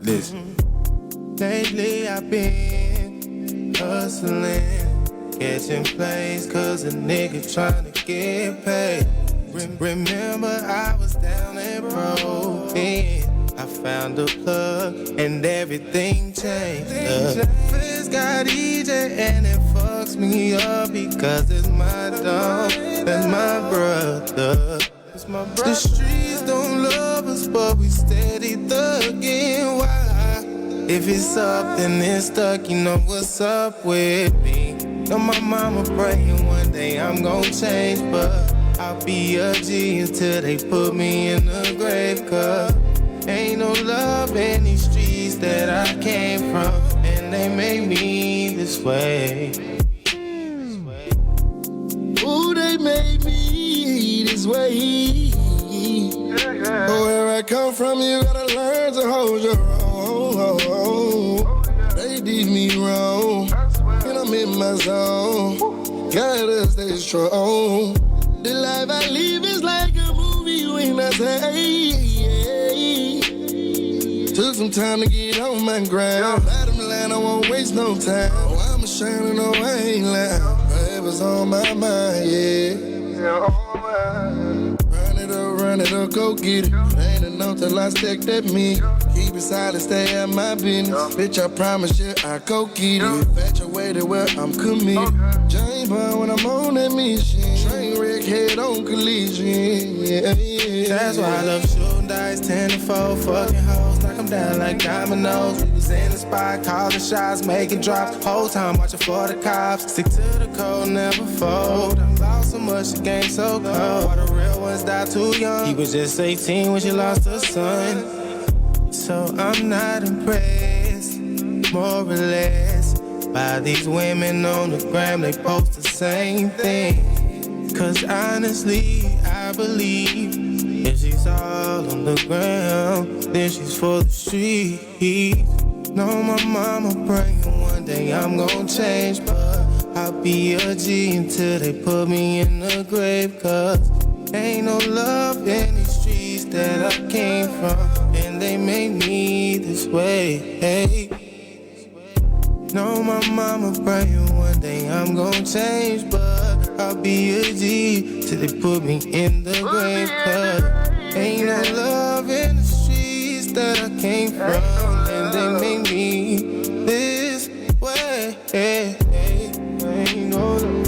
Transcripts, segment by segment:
Listen. Lately I've been hustling, catching plays cause a nigga tryna get paid. Remember I was down and broke, I found a plug and everything changed. First got EJ and it fucks me up because it's my dog, that's my brother. The streets don't love us, but we steady thugging. Why? If it's up, then it's stuck. You know what's up with me. Know my mama praying one day I'm gon' change, but I'll be a G until they put me in the grave. Cause ain't no love in these streets that I came from, and they made me this way. Ooh, they made me this way. Where I come from, you gotta learn to hold your own. They did me wrong, and I'm in my zone. Gotta stay strong. The life I live is like a movie when I say. Took some time to get on my ground. Bottom line, I won't waste no time. Oh, I'm ashamed, no, I ain't lying. It was on my mind, yeah. Run it up, go get it. Ain't enough till I stack that meat. Keep it silent, stay at my business. Bitch, I promise you, I go get it. Infatuated where I'm committed. James Bond when I'm on that mission. Train wreck, head on collision. Yeah. That's why I love shooting dice, 10 to 4, fucking hoes, knock them down like dominoes. We was in the spot, calling shots, making drops. Whole time watching for the cops. Stick to the code, never fold. I lost so much, the game so cold. All the real ones died too young. He was just 18 when she lost her son. So I'm not impressed, more or less, by these women on the gram. They post the same thing. Cause honestly, I believe if she's all on the ground, then she's for the streets. No, my mama praying one day I'm gon' change, but I'll be a G until they put me in the grave. Cause ain't no love in these streets that I came from, and they made me this way. Hey. No, my mama praying one day I'm gon' change, but I'll be a G till they put me in the grave. Cause ain't no love in the streets that I came from, and they made me this way. Ain't no love.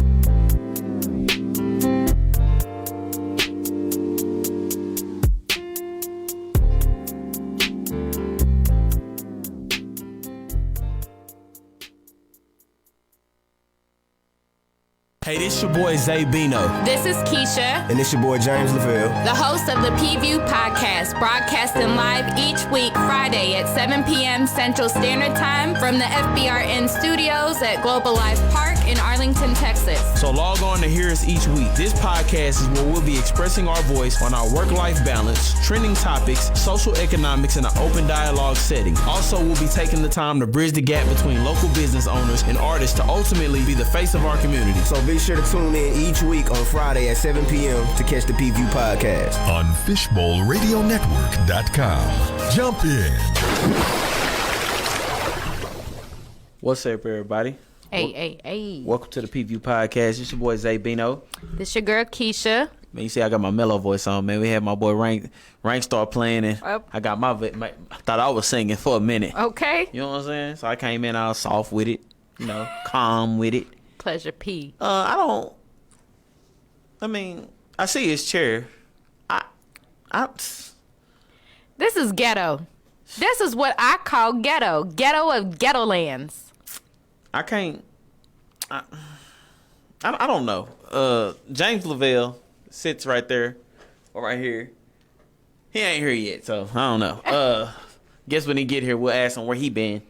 Hey, this your boy Zay Bino. This is Keisha. And this your boy James LaVille. The host of the P-View podcast, broadcasting live each week, Friday at 7 p.m. Central Standard Time from the FBRN studios at Global Life Park in Arlington, Texas. So log on to hear us each week. This podcast is where we'll be expressing our voice on our work-life balance, trending topics, social economics in an open dialogue setting. Also, we'll be taking the time to bridge the gap between local business owners and artists to ultimately be the face of our community. So be sure to tune in each week on Friday at 7 p.m. to catch the P-View podcast. On FishbowlRadioNetwork.com. Jump in. What's up, everybody? Hey. Welcome to the P-View podcast. It's your boy Zay Bino. This your girl, Keisha. Man, you see I got my mellow voice on, man. We had my boy Rankstart playing, and I got my I thought I was singing for a minute. Okay. You know what I'm saying? So I came in all soft with it, calm with it. Pleasure P. I see his chair. This is ghetto. This is what I call ghetto. Ghetto of ghetto lands. I can't. I don't know. James LaVille sits right there or right here. He ain't here yet, so I don't know. Guess when he get here, we'll ask him where he been.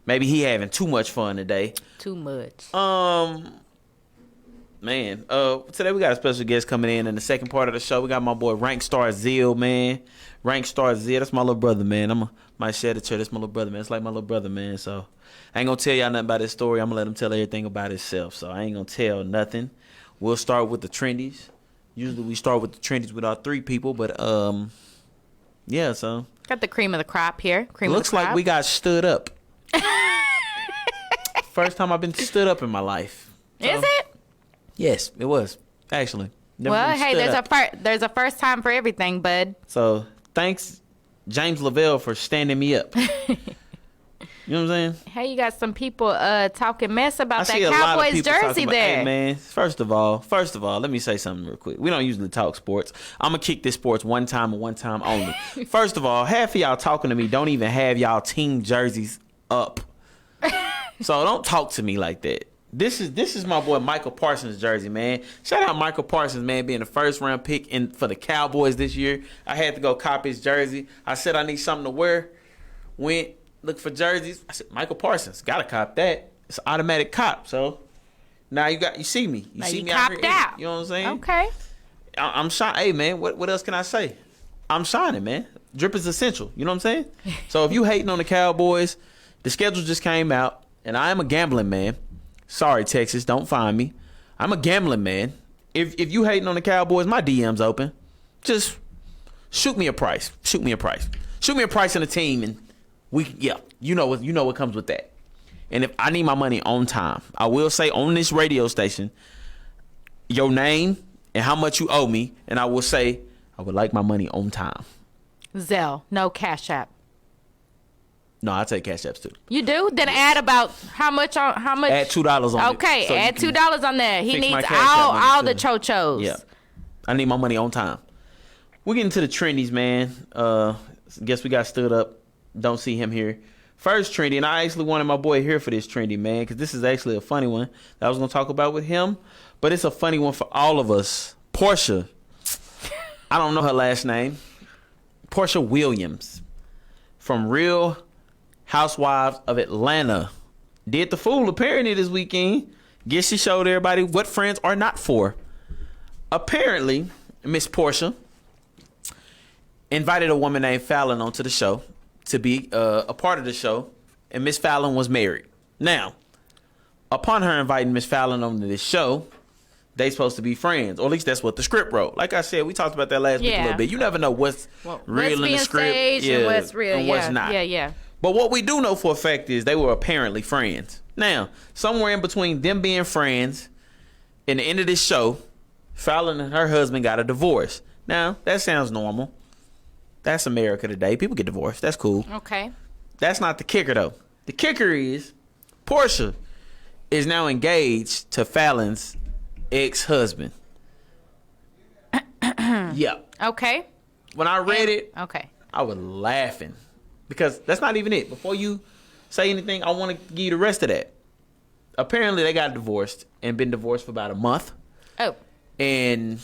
Maybe he having too much fun today. Too much. Man, today we got a special guest coming in the second part of the show. We got my boy Rankstar Zeal, man. Rankstar Zeal, that's my little brother, man. Might share the chair. That's my little brother, man. It's like my little brother, man. So I ain't gonna tell y'all nothing about his story. I'm gonna let him tell everything about himself. So I ain't gonna tell nothing. We'll start with the trendies. Usually we start with the trendies with our three people, but yeah. So Got the cream of the crop here. Looks like we got stood up. First time I've been stood up in my life. So, is it? Yes, it was actually. Never Well, been hey, stood there's a first time for everything, bud. So thanks, James Lavelle, for standing me up. You know what I'm saying? Hey, you got some people talking mess about I see that a lot of Cowboys people jersey talking about, there. hey, man, first of all, let me say something real quick. We don't usually talk sports. I'm going to kick this sports one time and one time only. First of all, half of y'all talking to me don't even have y'all team jerseys up. So don't talk to me like that. This is my boy Michael Parsons' jersey, man. Shout out Michael Parsons, man, being the first round pick for the Cowboys this year. I had to go cop his jersey. I said I need something to wear. Went look for jerseys. I said Michael Parsons, gotta cop that. It's an automatic cop. So now you see me. You now see you me out here. out. You know what I'm saying? Okay. I'm shining. Hey man, what else can I say? I'm shining, man. Drip is essential. You know what I'm saying? So if you hating on the Cowboys, the schedule just came out, and I am a gambling man. Sorry, Texas, don't find me. I'm a gambling man. If you hating on the Cowboys, my DM's open. Just shoot me a price. Shoot me a price in a team, and you know what comes with that. And if I need my money on time, I will say on this radio station your name and how much you owe me, and I will say I would like my money on time. Zelle, no Cash App. No, I take Cash Apps too. You do? Then add about how much? Add $2 on it. Okay, so add $2 on there. He fix my needs Cash App money all too. the chochos. Yeah, I need my money on time. We're getting to the trendies, man. Guess we got stood up. Don't see him here. First trendy, and I actually wanted my boy here for this trendy, man, because this is actually a funny one that I was going to talk about with him, but it's a funny one for all of us. Porsha. I don't know her last name. Porsha Williams from Real Housewives of Atlanta did the fool apparently this weekend. Guess she showed everybody what friends are not for. Apparently, Miss Porsha invited a woman named Fallen onto the show to be a part of the show, and Miss Fallen was married. Now, upon her inviting Miss Fallen onto this show, they supposed to be friends, or at least that's what the script wrote. Like I said, we talked about that last week a little bit. You never know what's real in the script, and what's real, and what's not. Yeah. But what we do know for a fact is they were apparently friends. Now, somewhere in between them being friends and the end of this show, Fallon and her husband got a divorce. Now, that sounds normal. That's America today. People get divorced. That's cool. Okay. That's not the kicker, though. The kicker is Porsha is now engaged to Fallon's ex-husband. Yeah. Okay. When I read it, okay, I was laughing. Because that's not even it. Before you say anything, I want to give you the rest of that. Apparently, they got divorced and been divorced for about a month. Oh. And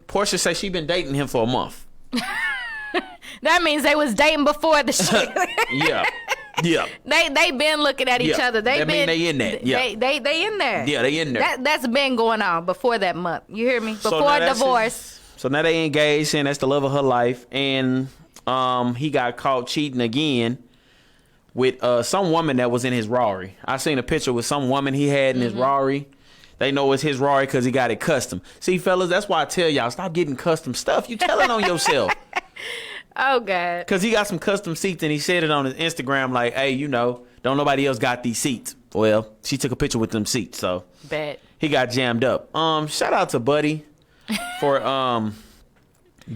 Porsha says she been dating him for a month. That means they was dating before the shit. Yeah. They been looking at each other. They in that. Yeah. They in there. Yeah, they in there. That's been going on before that month. You hear me? Before now divorce. So now they engaged, and that's the love of her life. And he got caught cheating again with some woman that was in his Rari. I seen a picture with some woman he had in his Rari. They know it's his Rari because he got it custom. See, fellas, that's why I tell y'all, stop getting custom stuff. You telling on yourself. Oh, God. Because he got some custom seats, and he said it on his Instagram like, hey, don't nobody else got these seats. Well, she took a picture with them seats, so Bet. he got jammed up. Shout out to Buddy for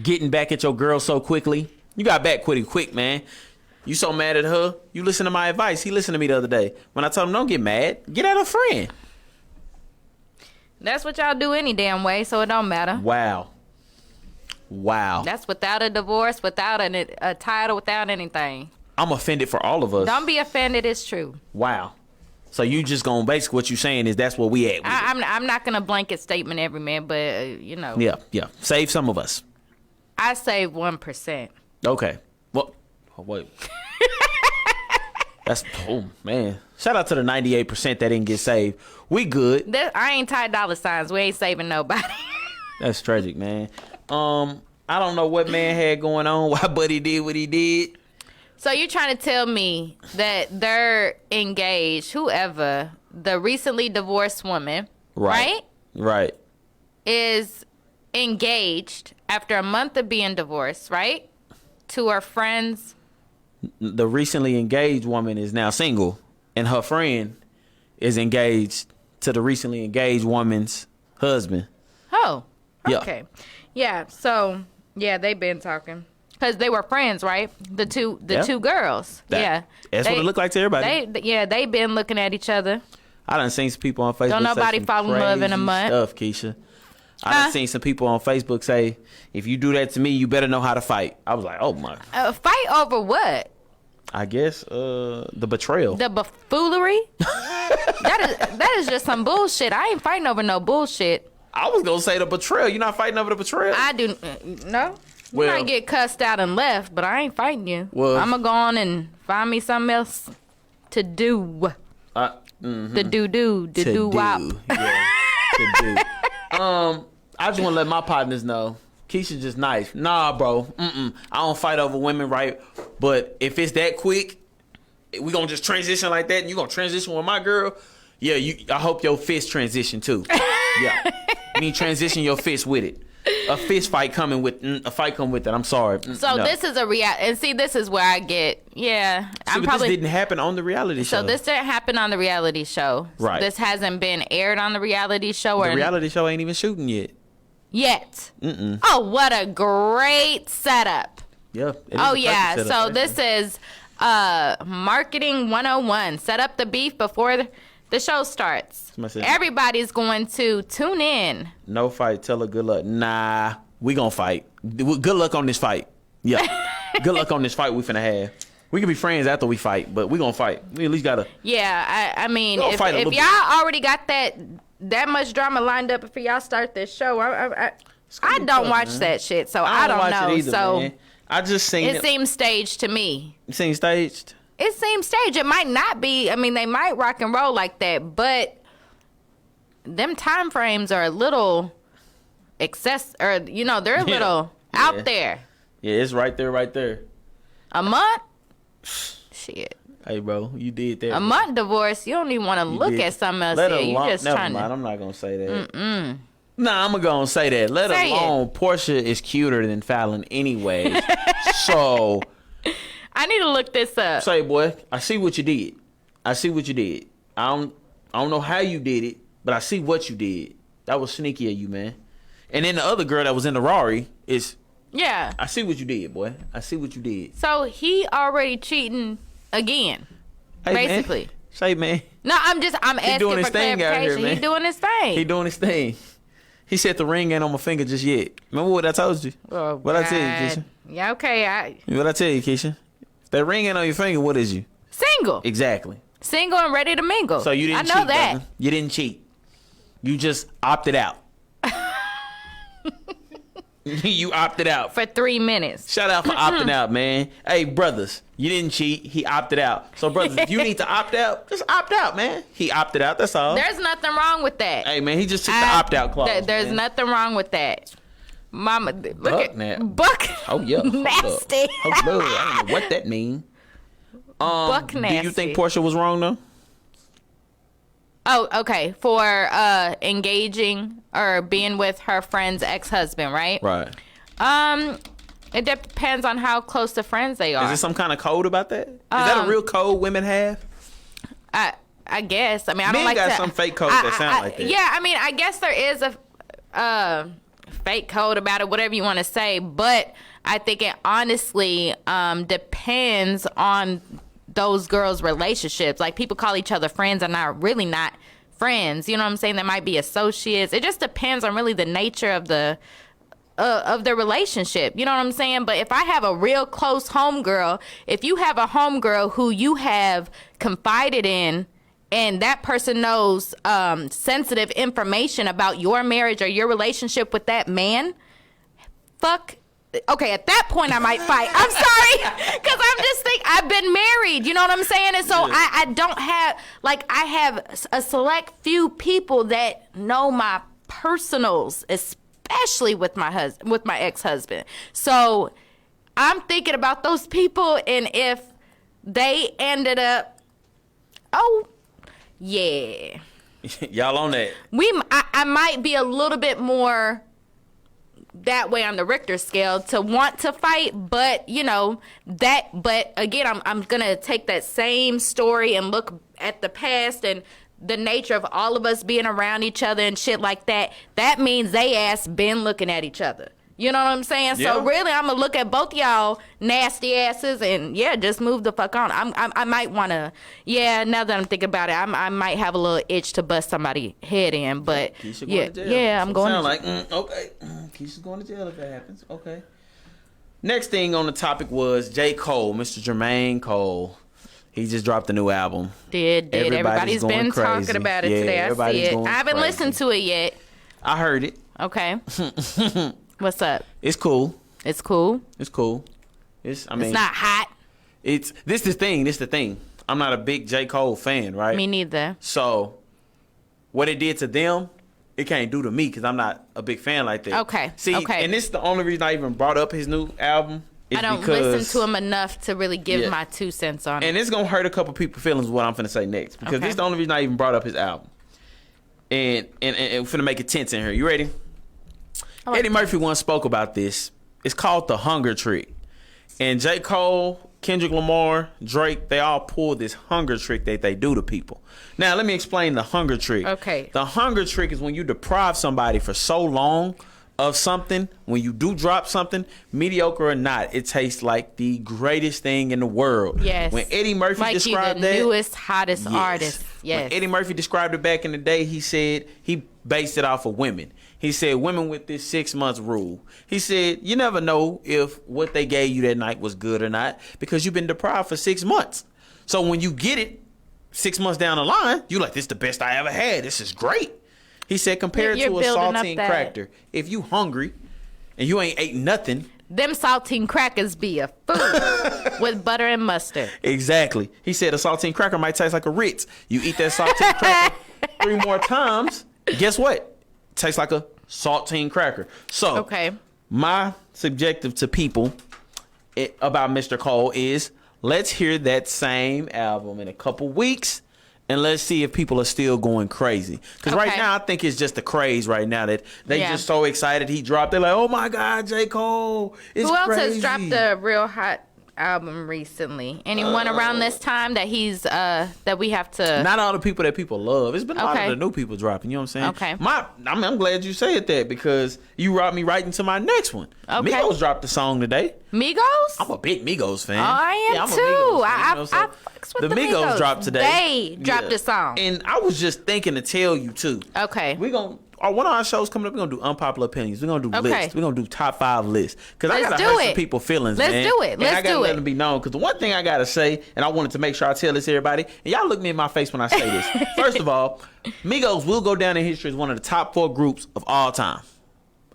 getting back at your girl so quickly. You got back pretty quick, man. You so mad at her. You listen to my advice. He listened to me the other day. When I told him, don't get mad. Get at a friend. That's what y'all do any damn way, so it don't matter. Wow. That's without a divorce, without a title, without anything. I'm offended for all of us. Don't be offended. It's true. Wow. So you just gonna basically what you saying is that's where we at. I'm not gonna blanket statement every man, but Yeah. Save some of us. I say 1%. Okay. Well, wait. That's man. Shout out to the 98% that didn't get saved. We good. I ain't tied dollar signs. We ain't saving nobody. That's tragic, man. I don't know what man had going on. Why Buddy did what he did. So you're trying to tell me that they're engaged, whoever, the recently divorced woman, right? Right. Is engaged after a month of being divorced, right? to her friends. The recently engaged woman is now single, and her friend is engaged to the recently engaged woman's husband. Oh, Yeah. okay. Yeah, so, yeah, they've been talking. Because they were friends, right? The two girls. That's what it looked like to everybody. They've been looking at each other. I done seen some people on Facebook Don't nobody say some fall in love in a crazy month. stuff, Keisha. I done seen some people on Facebook say, if you do that to me, you better know how to fight. I was like, oh my. Fight over what? I guess the betrayal. The buffoonery? that is just some bullshit. I ain't fighting over no bullshit. I was going to say the betrayal. You're not fighting over the betrayal? I do. No. You Well- might get cussed out and left, but I ain't fighting you. Well- I'm going to go on and find me something else to do. The do wop. Yeah, to do. I just want to let my partners know. Keisha just nice. Nah, bro. I don't fight over women, right? But if it's that quick, we gonna just transition like that, and you gonna transition with my girl. Yeah, I hope your fist transition too. Yeah, you need transition your fist with it. A fist fight coming with a fight come with it. I'm sorry. So no. this is a and see, this is where I get See, but this didn't happen on the reality show. So this didn't happen on the reality show. Right. This hasn't been aired on the reality show the reality show ain't even shooting yet. Oh, what a great setup. Yeah. it is Oh a yeah. perfect So setup, this is marketing 101. Set up the beef before the show starts. Somebody said- Everybody's going to tune in. No fight. Tell her good luck. Nah, we gonna fight. Good luck on this fight. Yeah. Good luck on this fight we finna have. We can be friends after we fight, but we gonna fight. We at least gotta. Yeah, I mean, We'll if fight a little y'all already got that much drama lined up for y'all start this show, I don't tough, watch man. that shit, so I don't watch know. it either, so man. I just seen it it. seems staged to me. You seen staged? It seems staged. It might not be. I mean, they might rock and roll like that, but them time frames are a little they're a little out there. Yeah, it's right there, right there. A month? Shit. Hey, bro, you did that. A month divorce, you don't even want to look at something else here. You just Never trying mind, to. I'm not gonna say that. Nah, I'm gonna say that. Let Say alone Porsha is cuter than Fallon anyway. So I need to look this up. say, boy, I see what you did. I don't know how you did it, but I see what you did. That was sneaky of you, man. And then the other girl that was in the Rari is. Yeah. I see what you did, boy. I see what you did. So he already cheating again, Hey, basically. Man. Say, man. No, I'm asking doing his for thing out here, clarification. man. He doing his thing. He doing his thing. He said the ring ain't on my finger just yet. Remember what I told you? Oh, what I tell you, God. Keisha? Yeah, okay. What I tell you, Keisha? If that ring ain't on your finger, what is you? Single. Exactly. Single and ready to mingle. So you didn't I know cheat, that. brother. You didn't cheat. You just opted out. You opted out. For 3 minutes. Shout out for opting out, man. Hey, brothers, you didn't cheat. He opted out. So, brothers, if you need to opt out, just opt out, man. He opted out. That's all. There's nothing wrong with that. Hey, man, he just took the opt-out clause. There's man. nothing wrong with that. Mama, look Buck at now. Buck. Oh, yeah. Hold up. Nasty. Hold up. I don't know what that mean. Buck nasty. Do you think Porsha was wrong, though? Oh, okay. For engaging or being with her friend's ex-husband, right? Right. It depends on how close the friends they are. Is there some kind of code about that? Is that a real code women have? I guess. I mean, I Men don't like got to, some fake codes that sound like that. Yeah, I mean, I guess there is a fake code about it, whatever you want to say. But I think it honestly depends on those girls' relationships. Like, people call each other friends and are really not friends. You know what I'm saying? They might be associates. It just depends on really the nature of the relationship. You know what I'm saying? But if I have a real close homegirl, if you have a homegirl who you have confided in and that person knows sensitive information about your marriage or your relationship with that man, fuck. Okay, at that point I might fight. I'm sorry, because I'm just thinking, I've been married, you know what I'm saying? And so I don't have, like, I have a select few people that know my personals, especially with my ex-husband. So I'm thinking about those people, and if they ended up, oh, yeah. Y'all on that? I might be a little bit more that way on the Richter scale to want to fight, but but again, I'm gonna take that same story and look at the past and the nature of all of us being around each other and shit like that. That means they ass been looking at each other. You know what I'm saying? Yeah. So really, I'm gonna look at both y'all nasty asses and just move the fuck on. I might wanna, now that I'm thinking about it, I might have a little itch to bust somebody's head in, but Keisha going to jail. I'm going. Sound like okay. Keisha's going to jail if that happens. Okay. Next thing on the topic was J. Cole, Mr. Jermaine Cole. He just dropped a new album. Everybody's been crazy. talking about it today. I see it. I haven't listened to it yet. I heard it. Okay. What's up? It's cool. It's cool. It's cool. It's not hot. This the thing. I'm not a big J. Cole fan, right? Me neither. So what it did to them, it can't do to me because I'm not a big fan like that. Okay. See, and this is the only reason I even brought up his new album. I don't listen to him enough to really give my 2 cents on it. And it's going to hurt a couple people's feelings what I'm finna say next. Because this is the only reason I even brought up his album. And we're finna make it tense in here. You ready? Eddie Murphy once spoke about this. It's called the hunger trick. And J. Cole, Kendrick Lamar, Drake, they all pull this hunger trick that they do to people. Now, let me explain the hunger trick. Okay. The hunger trick is when you deprive somebody for so long of something, when you do drop something, mediocre or not, it tastes like the greatest thing in the world. Yes. When Eddie Murphy described the that, newest, hottest artist. Yes. When Eddie Murphy described it back in the day, he said he based it off of women. He said women with this 6 months rule. He said you never know if what they gave you that night was good or not because you've been deprived for 6 months. So when you get it 6 months down the line, you're like, this is the best I ever had. This is great. He said compared to a saltine cracker, if you hungry and you ain't ate nothing, them saltine crackers be a food with butter and mustard. Exactly. He said a saltine cracker might taste like a Ritz. You eat that saltine cracker 3 more times, guess what? Tastes like a saltine cracker. So, my subjective to people about Mr. Cole is let's hear that same album in a couple weeks and let's see if people are still going crazy. Because right now, I think it's just a craze right now that they just so excited he dropped. They're like, oh my God, J. Cole. It's Who else crazy. has dropped a real hot album recently? Anyone around this time that he's that we have to? Not all the people that people love. It's been a lot of the new people dropping. You know what I'm saying? Okay. I'm glad you said that because you brought me right into my next one. Okay. Migos dropped a song today. Migos? I'm a big Migos fan. Oh, I am too. I fucks with the Migos dropped today. They dropped a song. And I was just thinking to tell you too. Okay. One of our shows coming up, we're going to do unpopular opinions. We're going to do lists. We're going to do top 5 lists. Because I got to hurt some people's feelings, man. Let's do it. And I got to let them be known. Because the one thing I got to say, and I wanted to make sure I tell this to everybody, and y'all look me in my face when I say this. First of all, Migos will go down in history as one of the top 4 groups of all time.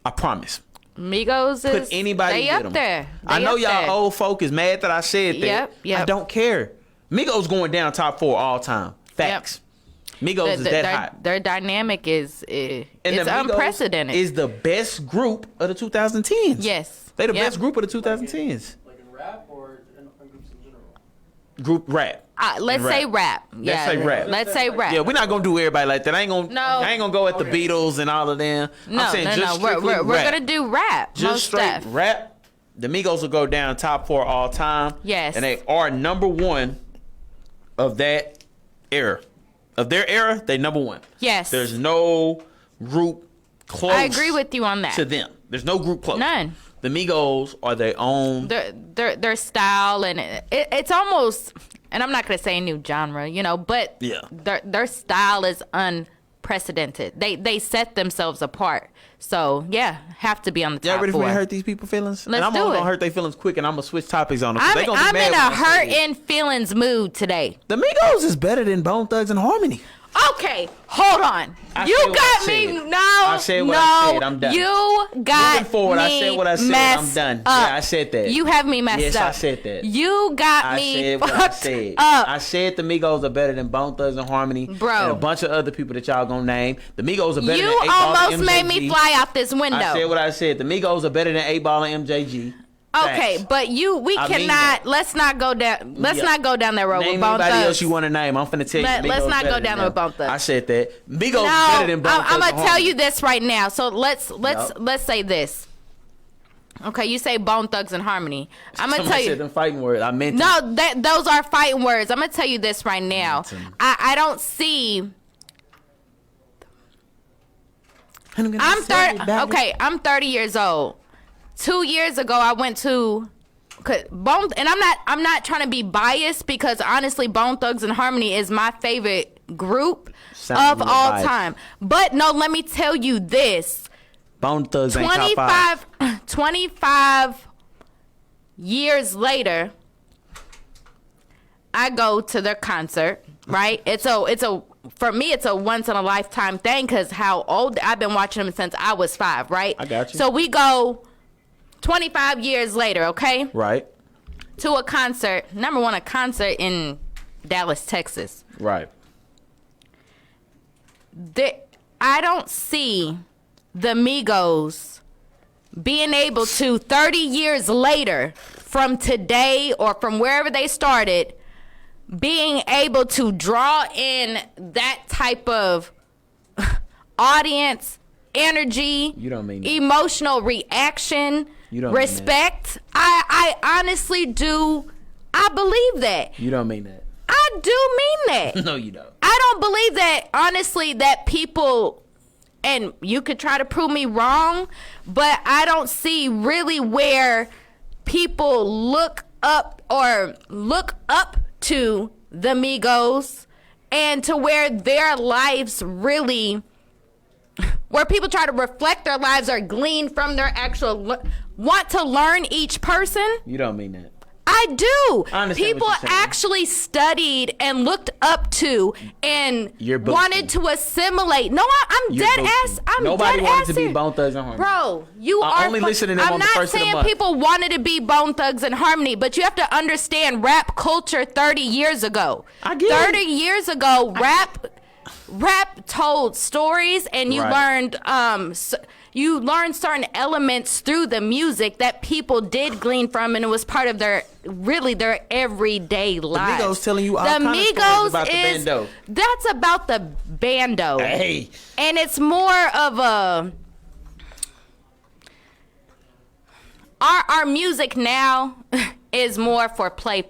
I promise. Migos is put anybody they with up them. there. I know y'all old folk is mad that I said that. Yep. I don't care. Migos going down top 4 all time. Facts. Migos is that hot. Their dynamic is it's unprecedented. Is the best group of the 2010s. Yes. They the best group of the 2010s. Like in rap or in groups in general? Group rap. Let's say rap. Yeah. Let's say rap. Yeah, we're not gonna do everybody like that. I ain't gonna go at the Beatles and all of them. I'm saying just strictly We're gonna do rap. Just straight rap. The Migos will go down top 4 all time. Yes. And they are number 1 of that era. Of their era, they number 1. Yes. There's no group close. I agree with you on that. To them, there's no group close. None. The Migos are their own. Their style and it's almost, and I'm not gonna say a new genre, but their style is unprecedented. They set themselves apart. So have to be on the top 4. Y'all ready for me to hurt these people's feelings? Let's and I'm do only it. gonna hurt their feelings quick, and I'm gonna switch topics on them. I'm in a hurt and feelings mood today. The Migos is better than Bone Thugs and Harmony. Okay, hold on. You got me. No, I said what I said. I'm done. You got Moving forward, me I said what I said. I'm done. Up. Yeah, I said that. You have me messed up. Yes, I said that. You got me fucked up. I said the Migos are better than Bone Thugs and Harmony. Bro. And a bunch of other people that y'all gonna name. The Migos are better than 8 You Ball almost and MJG. made me fly out this window. I said what I said. The Migos are better than 8 Ball and MJG. Okay, Facts. but we cannot. Let's not go down. Let's not go down that road name with Bone anybody Thugs. else you want to name. I'm finna tell you. Let's not go down with Bone Thugs. I said that. Migos better than Bone Thugs. I'm gonna tell you this right now. So let's say this. Okay, you say Bone Thugs and Harmony. I'm gonna tell you. Said them fighting words. I meant no. Those are fighting words. I'm gonna tell you this right now. I don't see. I'm 30. Okay, I'm 30 years old. 2 years ago, I went to Bone, and I'm not trying to be biased because honestly, Bone Thugs and Harmony is my favorite group of all time. But no, let me tell you this. Bone Thugs ain't top 5. 25 years later, I go to their concert, right? For me, it's a once in a lifetime thing because how old I've been watching them since I was 5, right? I got you. So we go 25 years later, okay? Right. To a concert, number one, a concert in Dallas, Texas. Right. I don't see the Migos being able to 30 years later from today or from wherever they started being able to draw in that type of audience energy, you don't mean that. Emotional reaction, you don't respect. I honestly do. I believe that. You don't mean that. I do mean that. No, you don't. I don't believe that, honestly, that people, and you could try to prove me wrong, but I don't see really where people look up to the Migos and to where their lives really, where people try to reflect their lives or glean from their actual, want to learn each person. You don't mean that. I do. I People actually studied and looked up to and wanted to assimilate. No, I'm dead ass. Nobody wanted to be Bone Thugs and Harmony. Bro, you are only listening to them I'm on the not first of the saying month. people wanted to be Bone Thugs and Harmony, but you have to understand rap culture 30 years ago. I get 30 years ago, rap told stories, and you learned you learned certain elements through the music that people did glean from, and it was part of their everyday lives. The Migos telling you all kinds of stories about the bando. That's about the bando. Hey. And it's more of a our music now is more for play.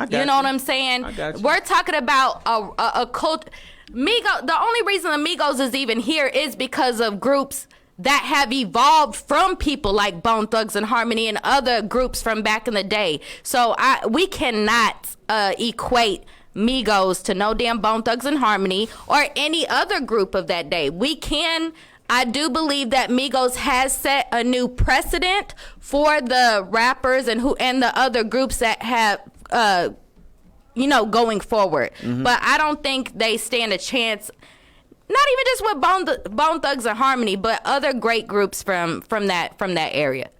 You know what I'm saying? I got you. We're talking about a cult. The only reason the Migos is even here is because of groups that have evolved from people like Bone Thugs and Harmony and other groups from back in the day. So we cannot equate Migos to no damn Bone Thugs and Harmony or any other group of that day. I do believe that Migos has set a new precedent for the rappers and the other groups that have going forward. Mm-hmm. But I don't think they stand a chance. Not even just with Bone Thugs and Harmony, but other great groups from that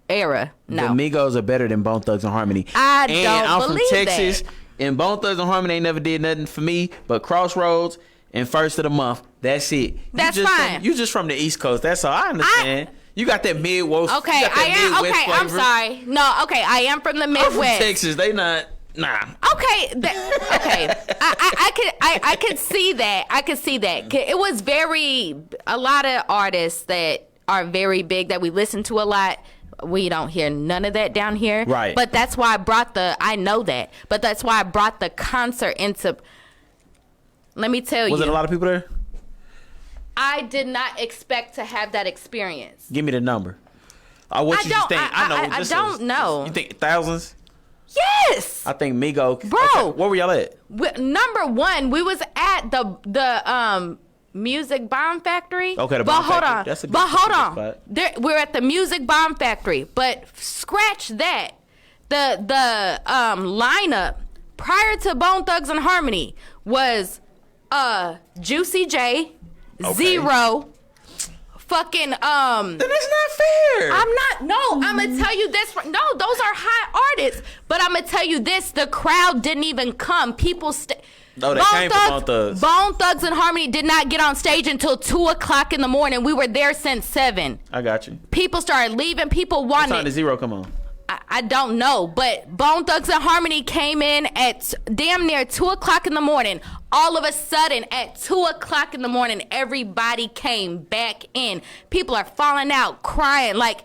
era. No, the Migos are better than Bone Thugs and Harmony. I'm from Texas, that. And Bone Thugs and Harmony ain't never did nothing for me but Crossroads and First of the Month. That's it. That's fine. You just from the East Coast. That's all I understand. You got that Midwest. Okay, I'm sorry. No, okay, I am from the Midwest. I'm from Texas. They not. Nah. Okay. I could see that. I could see that. It was a lot of artists that are very big that we listen to a lot. We don't hear none of that down here. Right. But that's why I know that. But that's why I brought the concert into. Let me tell you. Was it a lot of people there? I did not expect to have that experience. Give me the number. What you think? I don't know. You think thousands? Yes. I think Migos. Bro. Okay, where were y'all at? Number one, we was at the Music Bomb Factory. Okay, the Bomb Factory. Factory. That's a good hold on. spot. We're at the Music Bomb Factory. But scratch that. The lineup prior to Bone Thugs and Harmony was Juicy J, Zero, fucking Then that's not fair. I'm gonna tell you this. No, those are high artists. But I'm gonna tell you this: the crowd didn't even come. People No, they came for Bone Thugs. Bone Thugs and Harmony did not get on stage until 2:00 in the morning. We were there since 7. I got you. People started leaving. People What time wanted. did Zero come on? I don't know, but Bone Thugs and Harmony came in at damn near 2:00 in the morning. All of a sudden, at 2:00 in the morning, everybody came back in. People are falling out, crying. Like,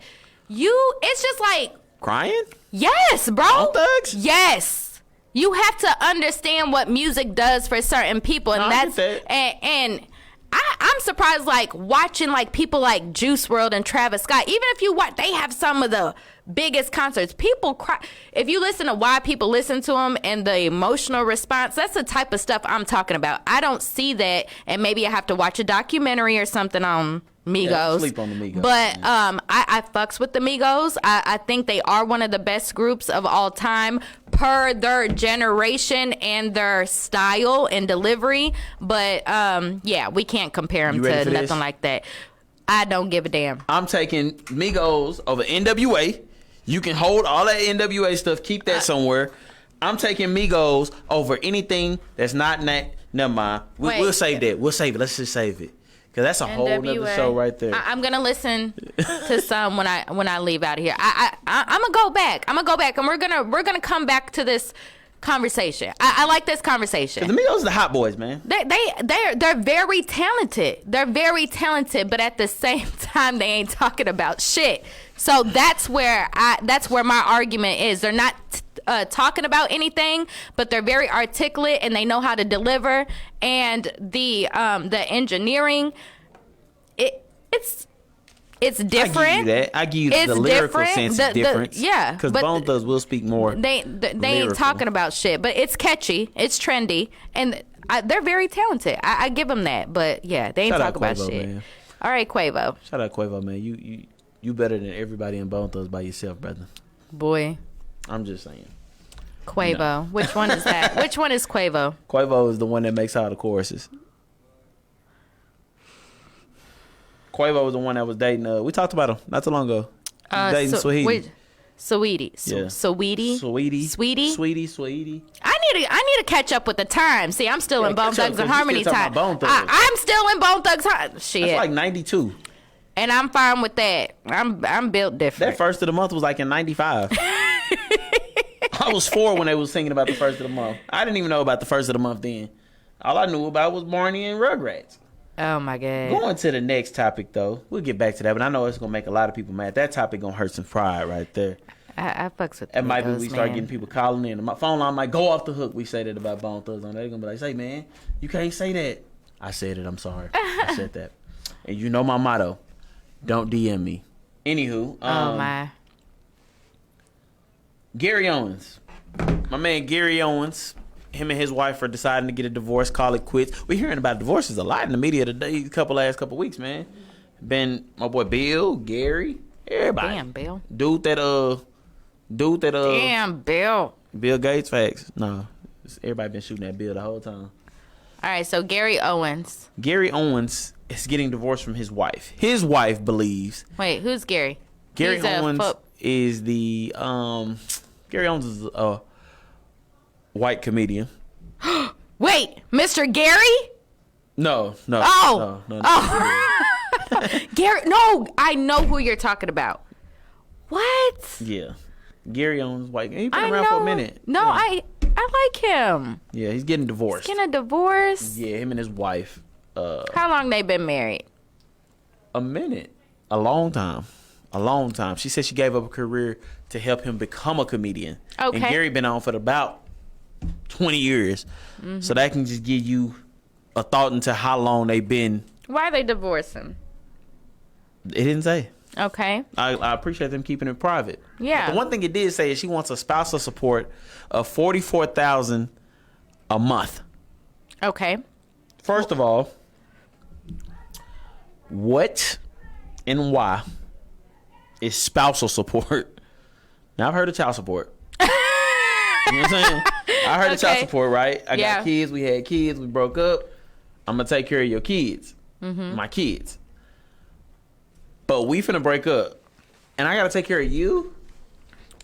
It's just like, Crying? yes, bro. Bone Thugs? Yes. You have to understand what music does for certain people, and No, I get that. and I'm surprised, like, watching like people like Juice WRLD and Travis Scott. Even if you watch, they have some of the biggest concerts. People cry. If you listen to why people listen to them and the emotional response, that's the type of stuff I'm talking about. I don't see that, and maybe I have to watch a documentary or something on Migos. Yeah, sleep on the Migos. But I fucks with the Migos. I think they are one of the best groups of all time per their generation and their style and delivery. But yeah, we can't compare them You ready to for nothing this? like that. I don't give a damn. I'm taking Migos over NWA. You can hold all that NWA stuff, keep that somewhere. I'm taking Migos over anything that's not never mind. Wait. We'll save that. We'll save it. Let's just save it. Cause that's a whole nother NWA. show right there. I'm gonna listen to some when I leave out of here. I'm gonna go back. I'm gonna go back, and we're gonna come back to this conversation. I like this conversation. The Migos are the hot boys, man. They're very talented. They're very talented, but at the same time, they ain't talking about shit. So that's where my argument is. They're not talking about anything, but they're very articulate and they know how to deliver. And the engineering, it's different. I give you that. It's the lyrical different. sense The- is different. yeah, Because but Bone Thugs will speak more. They ain't talking about shit, but it's catchy, it's trendy, and they're very talented. I give them that, but yeah, they ain't Shout out talking about Quavo, shit. man. All right, Quavo, Shout out Quavo, man. You better than everybody in Bone Thugs by yourself, brother. boy, I'm just saying. Quavo. No. Which one is that? Which one is Quavo? Quavo is the one that makes all the choruses. Quavo was the one that was dating. We talked about him not too long ago. He was dating Saweetie. wait, Saweetie, Yeah. Saweetie, Sweetie. I need to catch up with the time. See, I'm still in Bone catch up, Thugs and 'cause you Harmony still talking time. about Bone Thugs. I'm still in Bone Thugs. Shit, That's like 92. and I'm fine with that. I'm built different. That first of the month was like in 95. I was 4 when they was singing about the first of the month. I didn't even know about the first of the month then. All I knew about was Barney and Rugrats. Oh my god. Going to the next topic, though. We'll get back to that, but I know it's going to make a lot of people mad. That topic going to hurt some pride right there. I fucks with That might be Migos, we start man. getting people calling in. My phone line might go off the hook. We say that about Bone Thugs on there. They're going to be like, say, man, you can't say that. I said it. I'm sorry. I said that. And you know my motto. Don't DM me. Anywho. Oh my. Gary Owens. My man Gary Owens. Him and his wife are deciding to get a divorce, call it quits. We're hearing about divorces a lot in the media today, last couple weeks, man. Been my boy Bill, Gary, everybody. Damn, Bill. Dude that Damn, Bill. Bill Gates, facts. No. Everybody been shooting at Bill the whole time. All right, so Gary Owens. Gary Owens is getting divorced from his wife. His wife believes Wait, who's Gary? Gary He's a Owens is the Gary Owens is a white comedian. Wait, Mr. Gary? No. Oh. No. Gary? No, I know who you're talking about. What? Yeah. Gary Owens white. He been I around know. for a minute. No, yeah. I like him. Yeah, he's getting divorced. Getting a divorce? Yeah, him and his wife. How long they been married? A minute. A long time. She said she gave up a career to help him become a comedian. Okay. And Gary been on for about 20 years. Mm-hmm. So that can just give you a thought into how long they've been. Why are they divorcing? It didn't say. Okay. I appreciate them keeping it private. Yeah. But the one thing it did say is she wants a spousal support of $44,000 a month. Okay. First of all, what and why is spousal support? Now I've heard of child support. You know what I'm saying? I heard of child Okay. support, right? I Yeah. got kids. We had kids. We broke up. I'm gonna take care of your kids, my kids. But we finna break up, and I gotta take care of you.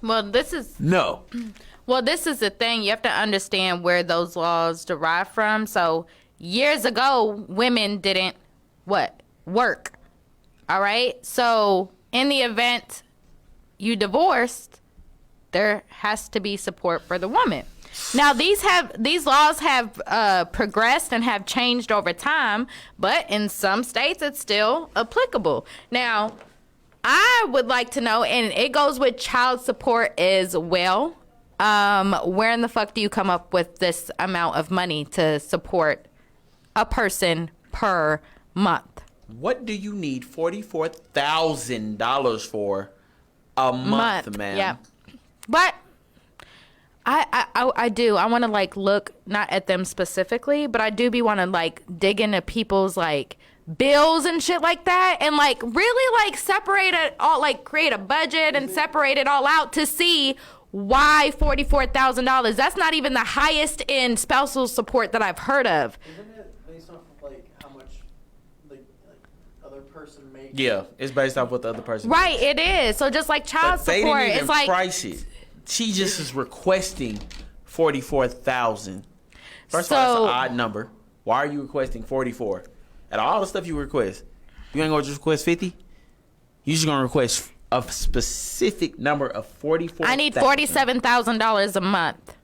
Well, this is the thing. You have to understand where those laws derive from. So years ago, women didn't work. All right. So in the event you divorced, there has to be support for the woman. Now these laws have progressed and have changed over time, but in some states it's still applicable. Now, I would like to know, and it goes with child support as well. Where in the fuck do you come up with this amount of money to support a person per month? What do you need $44,000 for a month, man? Yeah, but I do. I want to like look not at them specifically, but I do want to like dig into people's like bills and shit like that, and like really like separate it all, like create a budget and separate it all out to see why $44,000. That's not even the highest in spousal support that I've heard of. Isn't it based off of like how much the other person makes? Yeah, it's based off what the other person Right, makes. it is. So just like child But they support, didn't even it's like price it. She just is requesting $44,000. First of all, So- that's an odd number. Why are you requesting 44? Out of all the stuff you request, you ain't gonna just request 50? You just gonna request a specific number of 44. I need $47,000 a month.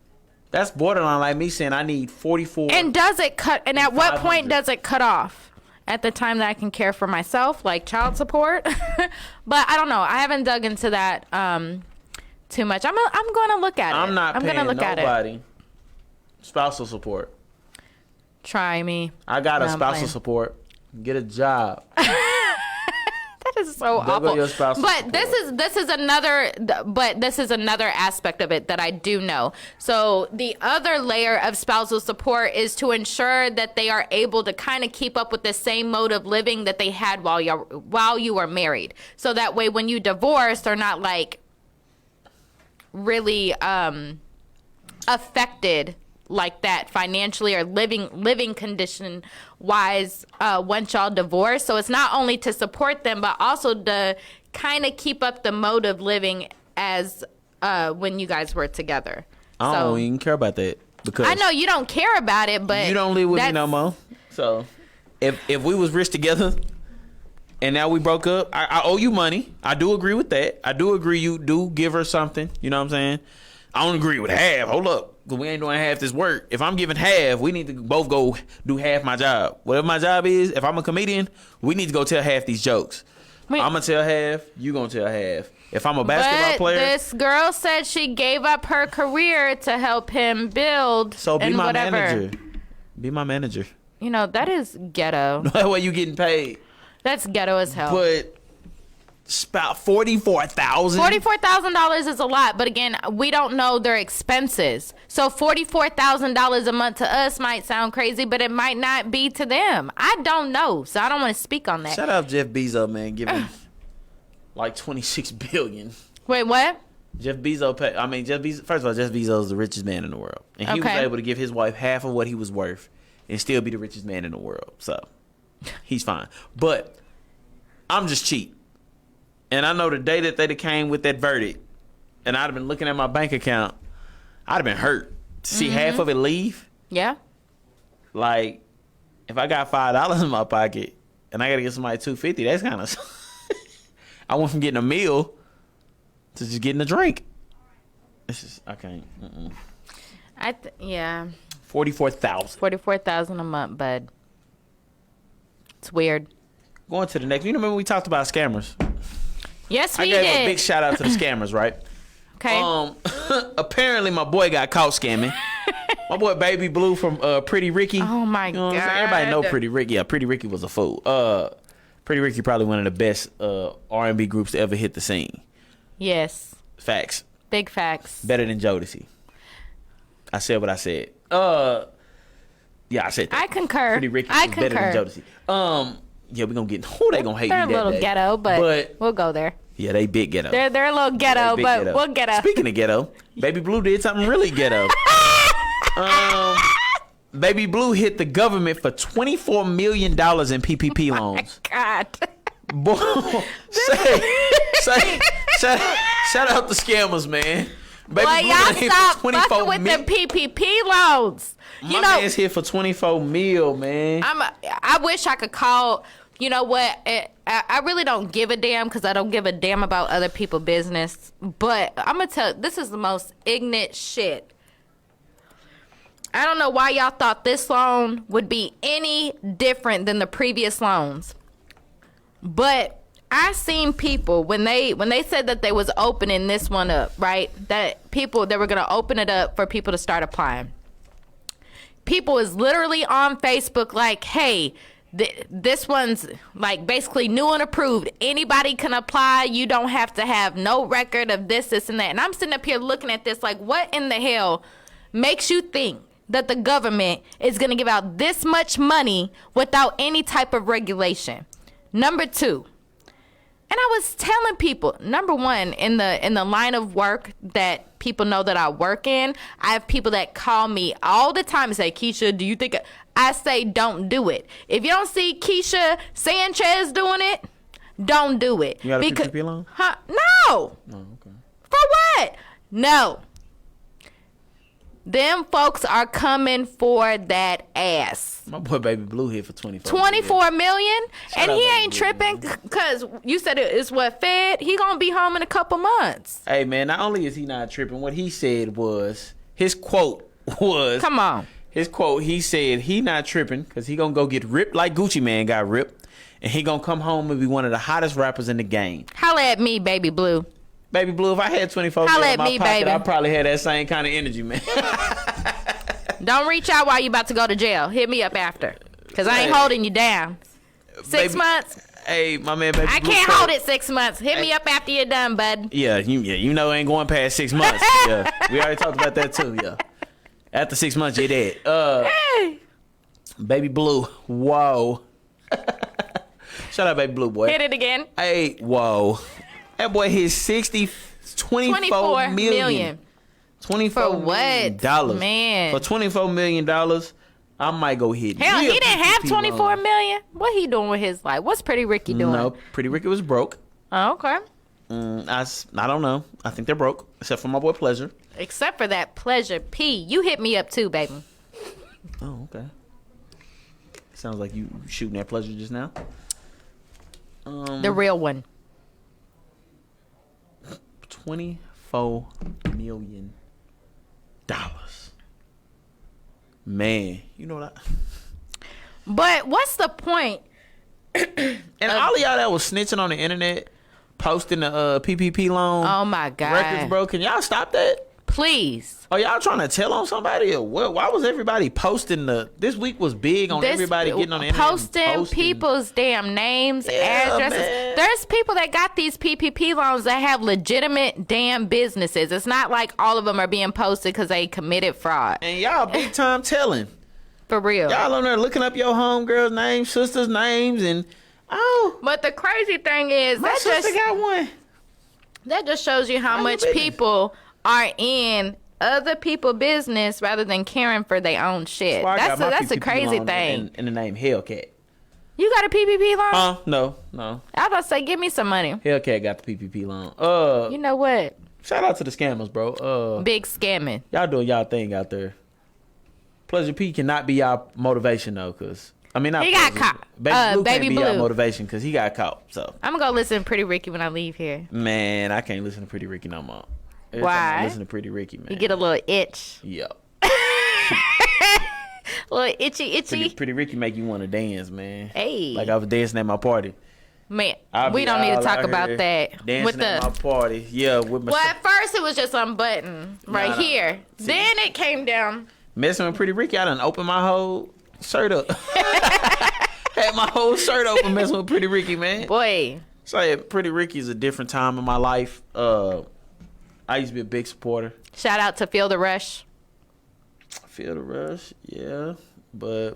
That's borderline like me saying I need 44. And does it cut? And at what point 500. does it cut off? At the time that I can care for myself, like child support. But I don't know. I haven't dug into that too much. I'm going to look at it. I'm not paying gonna look at it. nobody spousal support. Try me. I got No, a I'm spousal playing. support. Get a job. That is so There go awful. your spousal But support. this is another aspect of it that I do know. So the other layer of spousal support is to ensure that they are able to kind of keep up with the same mode of living that they had while you were married. So that way, when you divorce, they're not like really affected like that financially or living condition wise once y'all divorce. So it's not only to support them, but also to kind of keep up the mode of living as when you guys were together. I don't even care about that because I know you don't care about it, but you don't live with me that's- no more. So if we was rich together and now we broke up, I owe you money. I do agree with that. I do agree you do give her something. You know what I'm saying? I don't agree with half. Hold up. Because we ain't doing half this work. If I'm giving half, we need to both go do half my job. Whatever my job is, if I'm a comedian, we need to go tell half these jokes. Wait. I'm going to tell half. You going to tell half. If I'm a basketball But player. this girl said she gave up her career to help him build. So be and my whatever. manager. Be my manager. You know, that is ghetto. That way you getting paid. That's ghetto as hell. But it's about $44,000. $44,000 is a lot, but again, we don't know their expenses. So $44,000 a month to us might sound crazy, but it might not be to them. I don't know, so I don't want to speak on that. Shout out Jeff Bezos, man, giving like $26 billion. Wait, what? Jeff Bezos first of all, Jeff Bezos is the richest man in the world. And he was Okay. able to give his wife half of what he was worth and still be the richest man in the world. So he's fine. But I'm just cheap. And I know the day that they came with that verdict and I'd have been looking at my bank account, I'd have been hurt. To see half of it leave, Yeah. like if I got $5 in my pocket and I gotta get somebody $250, that's kind of I went from getting a meal to just getting a drink. This is I can't. Yeah. 44,000. $44,000 a month, bud. It's weird. Going to the next. You remember we talked about scammers? Yes, I we gave did. a big shout out to the scammers, right? Okay. Apparently my boy got caught scamming. My boy Baby Blue from Pretty Ricky. Oh my You know what I'm saying? God. Everybody know Pretty Ricky. Yeah, Pretty Ricky was a fool. Pretty Ricky probably one of the best R&B groups to ever hit the scene. Yes. Facts. Big facts. Better than Jodeci. I said what I said. Yeah, I said that. I concur. Pretty Ricky I is better concur. than Jodeci. Yeah, we're gonna get. Who they gonna hate They're a me that little day. ghetto, but we'll go there. Yeah, they big ghetto. They're a little ghetto, Big but ghetto. we'll get up. Speaking of ghetto, Baby Blue did something really ghetto. Baby Blue hit the government for $24 million in PPP loans. God. Boy, shout out the scammers, man. Baby Boy, Blue y'all done hit stop for fucking 24 with mil. the PPP loans. My You know, man's here for 24 mil, man. I wish I could call. You know what? I really don't give a damn because I don't give a damn about other people's business. But I'm going to tell this is the most ignorant shit. I don't know why y'all thought this loan would be any different than the previous loans. But I seen people when they said that they was opening this one up, right? That people, they were gonna open it up for people to start applying. People is literally on Facebook like, hey, this one's like basically new and approved. Anybody can apply. You don't have to have no record of this, and that. And I'm sitting up here looking at this like, what in the hell makes you think that the government is going to give out this much money without any type of regulation? Number two, and I was telling people, number one, in the line of work that people know that I work in, I have people that call me all the time and say, Keisha, do you think... I say, don't do it. If you don't see Keisha Sanchez doing it, don't do it. You got a PPP loan? Huh? No. Oh, okay. For what? No. Them folks are coming for that ass. My boy Baby Blue here for 24 million, Shout and out he Baby ain't Blue, tripping man. because you said it's what fed. He gonna be home in a couple months. Hey, man, not only is he not tripping, what he said was, his quote was... Come on. His quote, he said he not tripping because he gonna go get ripped like Gucci Man got ripped, and he gonna come home and be one of the hottest rappers in the game. Holla at me, Baby Blue. Baby Blue, if I had 24 Holla million at in my me, pocket, baby. I probably had that same kind of energy, man. Don't reach out while you about to go to jail. Hit me up after, because I ain't Hey. holding you down. 6 Baby- months? Hey, my man, Baby I Blue can't said- hold it 6 months. Hit me up after you're done, bud. Yeah, you know, ain't going past 6 months. Yeah, we already talked about that too. Yeah, after 6 months, you're dead. Hey. Baby Blue, whoa. Shout out, Baby Blue, boy. Hit it again. Hey, whoa. That boy hit 24 million. 24 For what? million dollars. Man. For $24 million, I might go hit. Hell, me he a didn't have PPP 24 loan. million. What he doing with his life? What's Pretty Ricky doing? No, Pretty Ricky was broke. Oh, okay. I don't know. I think they're broke, except for my boy Pleasure. Except for that Pleasure P. You hit me up too, baby. Oh, okay. Sounds like you shooting that Pleasure just now. The real one. $24 million. Man, you know what? But what's the point? And all of y'all that was snitching on the internet, posting the PPP loan Oh my God. records, bro. Can y'all stop that? Please. Are y'all trying to tell on somebody or what? Why was everybody posting this week was big on everybody getting on the internet and posting people's damn names, Yeah, addresses. man. There's people that got these PPP loans that have legitimate damn businesses. It's not like all of them are being posted because they committed fraud. And y'all big time telling. For real. Y'all on there looking up your homegirls' names, sisters' names, and But the crazy thing is my sister got one. that just shows you how Mind your much business. people are in other people's business rather than caring for their own shit. Well, I got my That's a PPP crazy loan thing. in the name Hellcat. You got a PPP loan? No. I was about to say, give me some money. Hellcat got the PPP loan. You know what? Shout out to the scammers, bro. Big scamming. Y'all doing y'all thing out there. Pleasure P cannot be y'all motivation though, cause I mean, not He got Pleasure. caught. Baby Blue Baby can't be y'all Blue. motivation, cause he got caught. So I'm going to go listen to Pretty Ricky when I leave here. man, I can't listen to Pretty Ricky no more. Every Why? time I listen to Pretty Ricky, man. You get a little itch. Yeah. Little itchy. Pretty Ricky make you want to dance, man. Hey. Like I was dancing at my party. Man, I'll we be don't need to all talk out about here that. Dancing With at my the party. Yeah, with my well, at first it was just unbuttoned right Nah. here. Then it came down. messing with Pretty Ricky. I done opened my whole shirt up. Had my whole shirt open messing with Pretty Ricky, man. Boy, So yeah, Pretty Ricky is a different time in my life. I used to be a big supporter. shout out to Feel the Rush. Feel the rush, yeah, but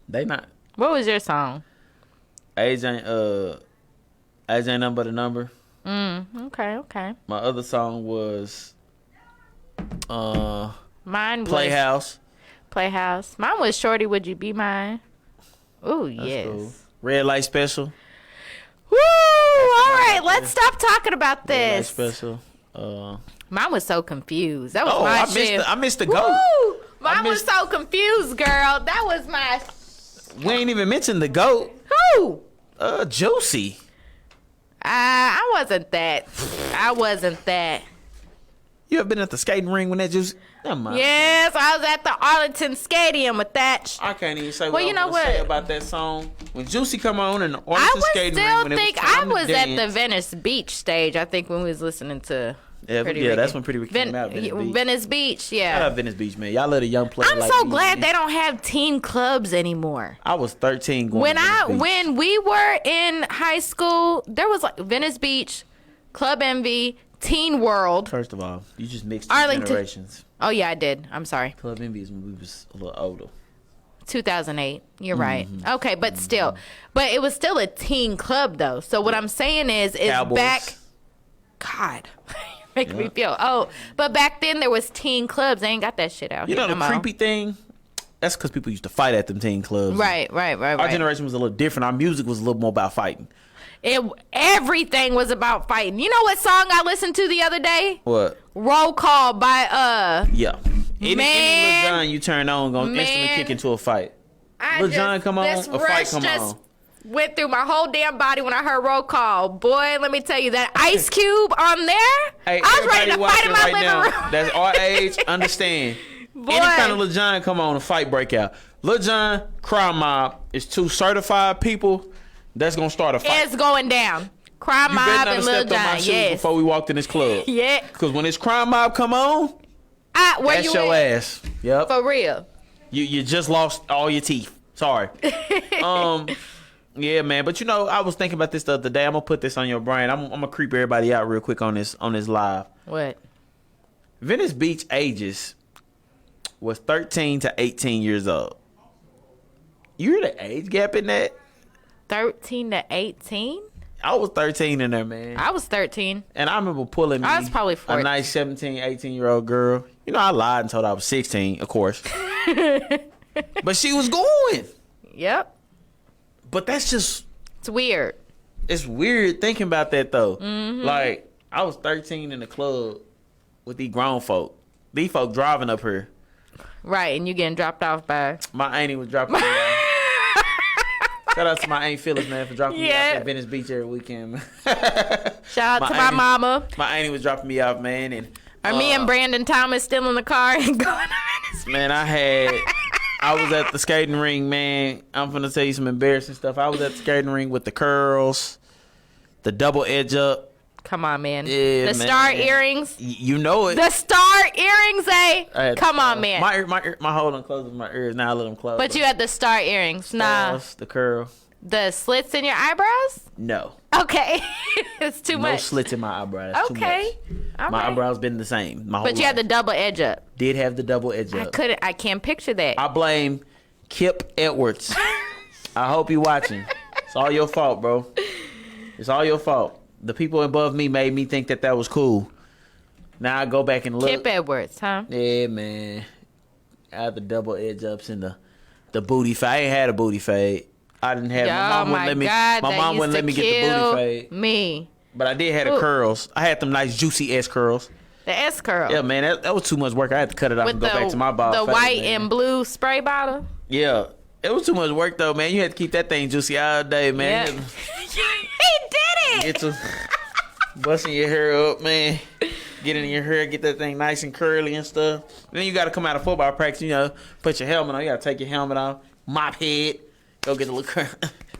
they not. What was your song? Age ain't nothing but a number. Okay. My other song was Mine was Playhouse. Playhouse. Mine was Shorty, Would You Be Mine? Ooh, That's yes. cool. Red Light Special. Woo! All right, let's stop talking about Red Light this. Special. Mine was so confused. That was Oh, my I shit. missed the Woo! GOAT. Mine was missed- so confused, girl. That was my We ain't even mentioned the GOAT. who? Juicy. I wasn't that. I wasn't that. You ever been at the skating ring when that juice? Never mind. Yes, I was at the Arlington Stadium with that. I can't even say Well, what you I know want to say what? about that song. When Juicy come on and the I Arlington was skating ring, still when it think was I time to was at dance. the Venice Beach stage. I think when we was listening to. Yeah, Pretty yeah, Ricky. that's when Pretty Ricky came out. Venice Beach. Venice Beach, Shout yeah. out Venice Beach, man. Y'all let a young player I'm like so me, glad man. they don't have teen clubs anymore. I was 13 going to Venice Beach. When we were in high school, there was like Venice Beach, Club Envy, Teen World. First of all, you just mixed two Arlington. generations. Oh yeah, I did. I'm sorry. Club Envy is when we was a little older. 2008. You're right. Mm-hmm. Okay, but still, but it was still a teen club though. So what I'm saying is Cowboys. back. God, making me feel old. But back then there was teen clubs. They ain't got that shit out You here know the no more. creepy thing? That's because people used to fight at them teen clubs. Right. Our generation was a little different. Our music was a little more about fighting. Everything was about fighting. You know what song I listened to the other day? What? Roll Call by Yeah. Any Man. Lil Jon you turn on gonna instantly Man. kick into a fight. I Lil Jon come on, this a fight rush come just on. went through my whole damn body when I heard Roll Call. Boy, let me tell you that Ice Cube on there. Hey, I was ready everybody to fight in watching my right living now, room. that's our age, understand. Boy. Anytime Lil Jon come on, a fight break out. Lil Jon, Crime Mob is two certified people that's gonna start a fight. It's going down. Crime You Mob better not and have Lil stepped on my Jon. shoes Yes. before we walked in this club. Yeah. Cause when this Crime Mob come on, Where that's you your at? ass. Yep. For real. You just lost all your teeth. Sorry. Yeah, man. But you know, I was thinking about this the other day. I'm gonna put this on your brain. I'm gonna creep everybody out real quick on this live. What? Venice Beach ages was 13 to 18 years old. You hear the age gap in that? 13 to 18? I was 13 in there, man. I was 13. And I remember pulling me I was probably a 14. nice 17, 18-year-old girl. You know, I lied and told her I was 16, of course. But she was going. Yep. But that's just, It's weird. it's weird thinking about that, though. Mm-hmm. Like, I was 13 in the club with these grown folk. These folk driving up here. Right, and you getting dropped off by... My auntie was dropping me off. Shout out to my Aunt Phyllis, man, for dropping me off Yeah. at Venice Beach every weekend, man. Shout out to my auntie- mama. My auntie was dropping me off, man. And Are me and Brandon Thomas still in the car and going to man, I was at the skating ring, man. I'm finna tell you some embarrassing stuff. I was at the skating ring with the curls, the double edge up. Come on, man. Yeah, the man. star earrings. You know it. The star earrings, eh? I had Come the- on, man. My hold on closes my ears. Now I let them close. But you had the star earrings. Nah. Stars, the curl. The slits in your eyebrows? No. Okay. It's too No much. slits in my eyebrows. That's Okay. Too much. All My right. eyebrows been the same. My whole But you had the life. double edge up. Did have the double edge up. I can't picture that. I blame Kip Edwards. I hope you watching. It's all your fault, bro. It's all your fault. The people above me made me think that was cool. Now I go back and look. Kip Edwards, huh? Yeah, man. I had the double edge ups and the booty fade. I ain't had a booty fade. I didn't have. My mom wouldn't let me. God, My that mom used wouldn't let to me get the kill booty fade. Me. But I did have the Ooh. curls. I had them nice juicy S curls. The S curl. Yeah, man, that was too much work. I had to cut it off With and go back to my bald the fade, white man. and blue spray bottle. Yeah, it was too much work though, man. You had to keep that thing juicy all day, man. Yeah. He did it. Get to busting your hair up, man. Get in your hair, get that thing nice and curly and stuff. Then you got to come out of football practice, you know, put your helmet on. You got to take your helmet off, mop head, go get the little curl,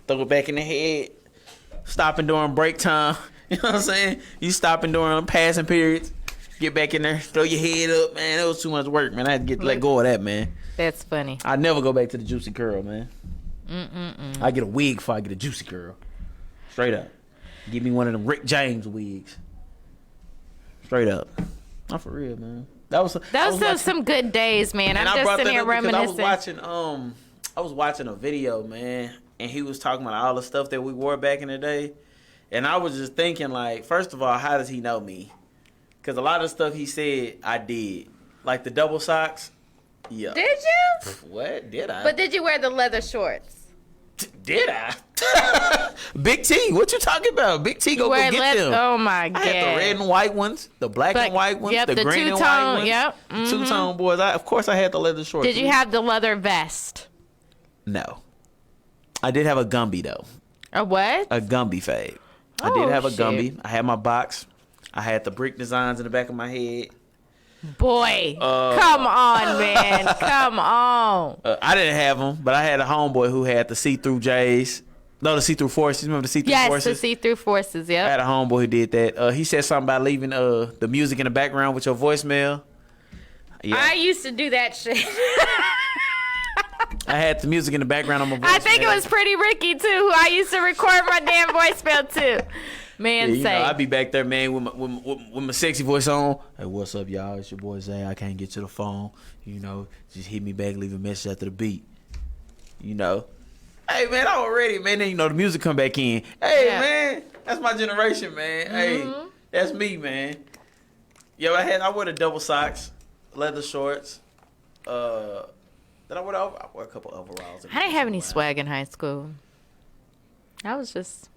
throw it back in the head. Stopping during break time. You know what I'm saying? You stopping during passing periods. Get back in there, throw your head up, man. It was too much work, man. I had to let go of that, man. That's funny. I never go back to the juicy curl, man. I get a wig before I get a juicy curl. Straight up. Give me one of them Rick James wigs. Straight up. Not for real, man. Those are some good days, man. And I'm I just brought sitting that here up because reminiscing. I was watching a video, man, and he was talking about all the stuff that we wore back in the day. And I was just thinking, like, first of all, how does he know me? Because a lot of stuff he said, I did. Like the double socks. Yeah. Did you? What? Did I? But did you wear the leather shorts? Did I? Big T, what you talking about? Big T, go Wear get them. Oh my god! I had the red and white ones, the black and white ones, yep, the green and white two-tone, ones. yep, The two-tone boys. Of course, I had the leather shorts. Did you have the leather vest? No. I did have a Gumby, though. A what? A Gumby fade. I Oh, did have a shit. Gumby. I had my box. I had the brick designs in the back of my head. Boy, come on, man. Come on. I didn't have them, but I had a homeboy who had the see-through J's. No, the see-through forces. Remember the see-through Yes, forces? the see-through forces, I had yep. a homeboy who did that. He said something about leaving the music in the background with your voicemail. Yeah. I used to do that shit. I had the music in the background on my voicemail. I think it was Pretty Ricky, too, who I used to record my damn voicemail, too. Man, Yeah, you know, say. I'd be back there, man, with my sexy voice on. Hey, what's up, y'all? It's your boy Zay. I can't get to the phone. You know, just hit me back, leave a message after the beat. You know. Hey, man, I'm ready, man. Then, you know, the music come back in. Hey, Yeah. man, that's my generation, man. Hey, that's me, man. Yo, I wear the double socks, leather shorts. Then I wear a couple overalls. I didn't have any swag in high school. I was just,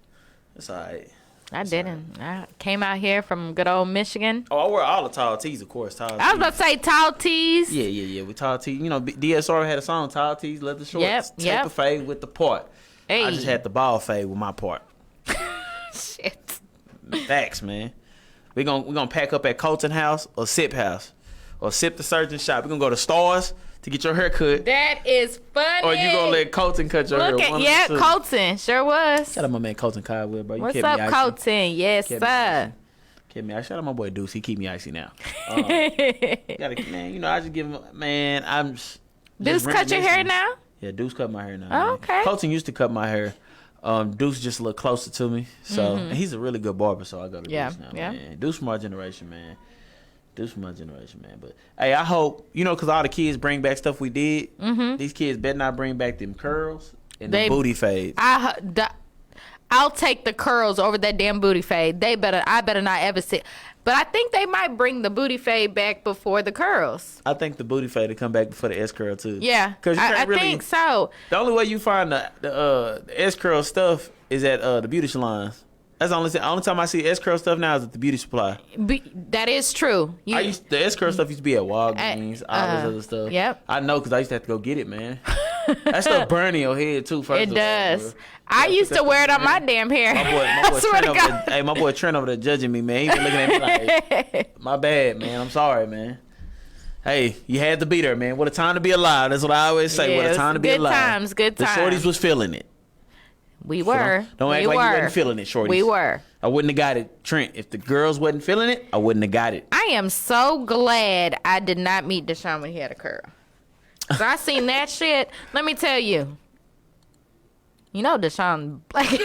It's all right. I didn't. I came out here from good old Michigan. Oh, I wear all the tall tees, of course. Tall I was tees. about to say tall tees. Yeah. With tall tees. You know, DSR had a song, tall tees, leather shorts. Take Yep. the fade with the part. Hey. I just had the ball fade with my part. Shit. Facts, man. We're gonna pack up at Colton House or Sip House. Or Sip the Surgeon Shop. We're gonna go to Stars to get your hair cut. That is funny. Or you gonna let Colton cut your hair. Look One at, of yeah, the two. Colton. Sure was. Shout out my man Colton Caldwell, bro. You What's kept me up, icy. Colton? Yes, Kept me sir. icy. Kept me icy. Shout out my boy Deuce. He keep me icy now. Man, you know, I just give him, man, I'm just Deuce cut your hair reminiscing. now? Yeah, Deuce cut my hair now. Oh, man. okay. Colton used to cut my hair. Deuce just a little closer to me. So, and he's a really good barber, so I go to Yeah, Deuce now, yeah. man. Deuce from our generation, man. Deuce from my generation, man. But, hey, I hope, you know, because all the kids bring back stuff we did. These kids better not bring back them curls and the booty fades. I'll take the curls over that damn booty fade. I better not ever see. But I think they might bring the booty fade back before the curls. I think the booty fade will come back before the S curl, too. Yeah, Because I think so. The only way you find the S curl stuff is at the beauty salons. That's the only time I see S curl stuff now is at the beauty supply. That is true. The S curl stuff used to be at Walgreens, all this other stuff. Yep. I know because I used to have to go get it, man. That stuff burn in your head too. First It of all, does. bro. I used to wear it on my damn hair. My boy I swear Trent to over God. there, hey, my boy Trent over there judging me, man. He been looking at me like, my bad, man. I'm sorry, man. Hey, you had to be there, man. What a time to be alive. That's what I always say. Yeah, What it a was time to be good alive. times, good The times. shorties was feeling it. We So were. don't act We like were. you wasn't feeling it, shorties. We were. I wouldn't have got it, Trent. If the girls wasn't feeling it, I wouldn't have got it. I am so glad I did not meet Deshaun when he had a curl. So I seen that shit. Let me tell you. You know Deshaun black with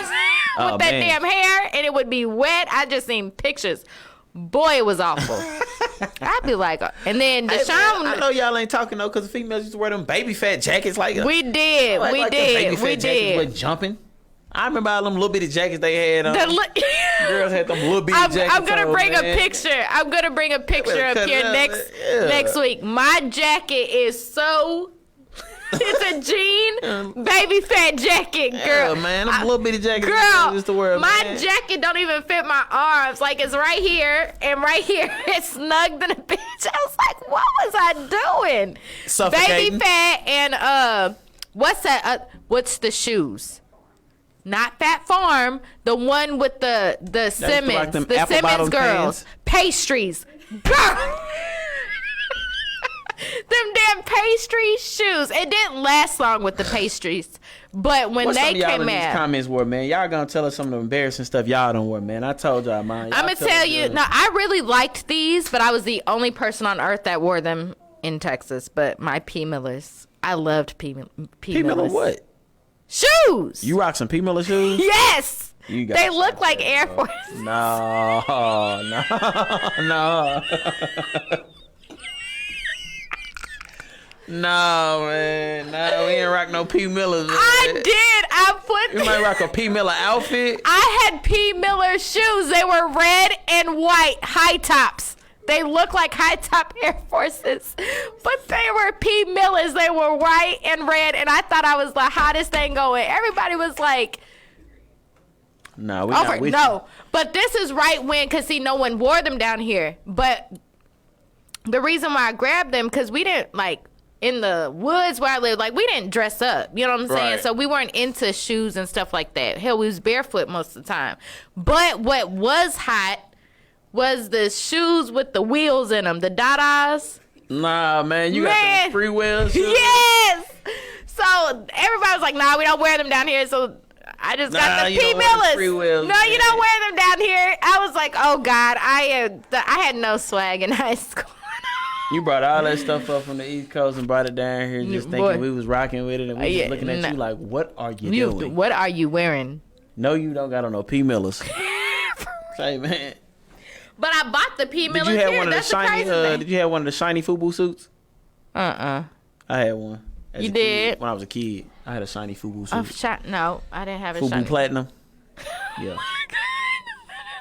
Oh, that man. damn hair and it would be wet. I just seen pictures. Boy, it was awful. I'd be like, and then Hey, Deshaun. man, I know y'all ain't talking though, because the females used to wear them baby fat jackets like we did. like we them did. Baby fat We jackets did. wasn't jumping. I remember all them little bitty jackets they had on. Girls had them little bitty jackets. I'm gonna on, bring man. a picture. I'm gonna bring a picture better up cut here it out, next yeah. week. My jacket is so. It's a jean baby fat jacket, girl. Yeah, man, them little bitty jackets Girl, used to wear, my man. jacket don't even fit my arms. Like it's right here and right here. It's snugged in a bitch. I was like, what was I doing? Suffocating. Baby fat and what's that? What's the shoes? Not Fat Farm, the one with the Simmons, like them the apple Simmons bottom girls, pants? pastries, girl. Them damn pastry shoes. It didn't last long with the pastries, but when What some they of y'all came in these out, comments were, man? Y'all gonna tell us some of the embarrassing stuff y'all don't wear, man. I told y'all, man. I'm gonna tell you. No, I really liked these, but I was the only person on earth that wore them in Texas. But my P Millers, I loved P P Miller Millers. what? Shoes. You rock some P Miller shoes? Yes. You got They to look stop like that, Air bro. Force. No. No, man. No, we ain't rock no P Millers. Man. I did. I put. You might rock a P Miller outfit. I had P Miller shoes. They were red and white high tops. They look like high top Air Forces, but they were P Millers. They were white and red, and I thought I was the hottest thing going. Everybody was like, No, we not with no. But this is right when, because see, no one wore them down here. But the reason why I grabbed them, because we didn't, like, in the woods where I live, like, we didn't dress up. You know what I'm saying? Right. So we weren't into shoes and stuff like that. Hell, we was barefoot most of the time. But what was hot was the shoes with the wheels in them, the Dadas. Nah, man, you got some free wheels. Yes. So everybody was like, "Nah, we don't wear them down here." So I just got the you P don't wear the Millers. free wheels, No, man. you don't wear them down here. I was like, "Oh God, I had no swag in high school." You brought all that stuff up from the East Coast and brought it down here, just thinking Boy. we was rocking with it, and we was looking at you like, "What are you doing? What are you wearing? No, you don't got on no P Millers." Say, man. But I bought the P Millers Did you have here. one of the That's shiny? the crazy thing. Did you have one of the shiny FUBU suits? I I had one. As You a kid. did? When I was a kid, I had a shiny FUBU suit. No, I didn't have a FUBU shiny. Platinum. Yeah.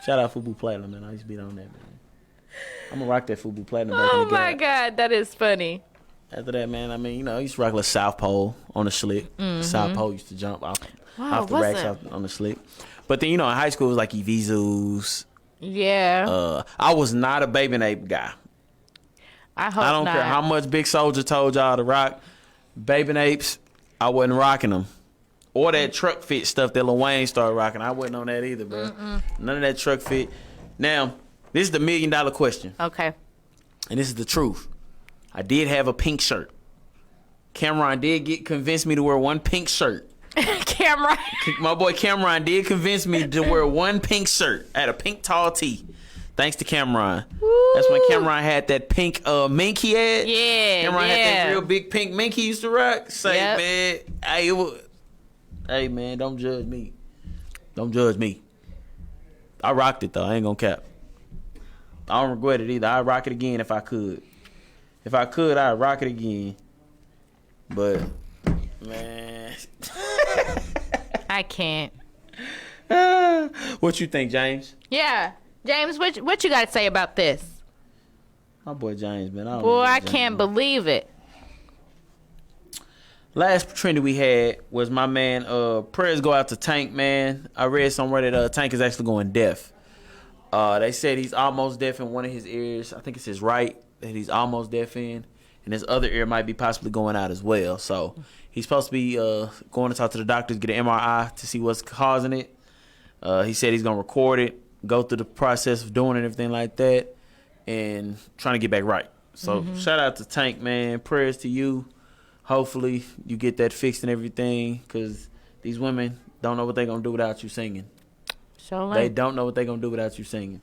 Shout out FUBU Platinum, man. I used to be on that, man. I'm gonna rock that FUBU Platinum back in Oh the my game. God, that is funny. After that, man, I mean, I used to rock a little South Pole on the slick. South Pole used to jump off the what's racks it? off on the slick. But then, in high school, it was like Evisus. Yeah. I was not a Baby Ape guy. I hope I don't not. care how much Big Soldier told y'all to rock Baby Apes. I wasn't rocking them. Or that truck fit stuff that Lil Wayne started rocking. I wasn't on that either, bro. None of that truck fit. Now, this is the $1 million question. Okay. And this is the truth. I did have a pink shirt. Cameron did convince me to wear one pink shirt. Camera. My boy Cameron did convince me to wear one pink shirt. I had a pink tall tee. Thanks to Cameron. That's when Cameron had that pink mink he had. Yeah. Cameron had that real big pink mink he used to rock. Say, Yep. man, hey, man, don't judge me. Don't judge me. I rocked it, though. I ain't gonna cap. I don't regret it either. I'd rock it again if I could. If I could, I'd rock it again. But, man. I can't. What you think, James? Yeah. James, what you got to say about this? My boy James, man. Boy, I can't believe it. Last Trendy we had was my man, prayers go out to Tank, man. I read somewhere that Tank is actually going deaf. They said he's almost deaf in one of his ears. I think it's his right that he's almost deaf in. And his other ear might be possibly going out as well. So he's supposed to be going to talk to the doctors, get an MRI to see what's causing it. He said he's going to record it, go through the process of doing it and everything like that, and trying to get back right. So shout out to Tank, man. Prayers to you. Hopefully you get that fixed and everything, because these women don't know what they're going to do without you singing. They don't know what they're going to do without you singing.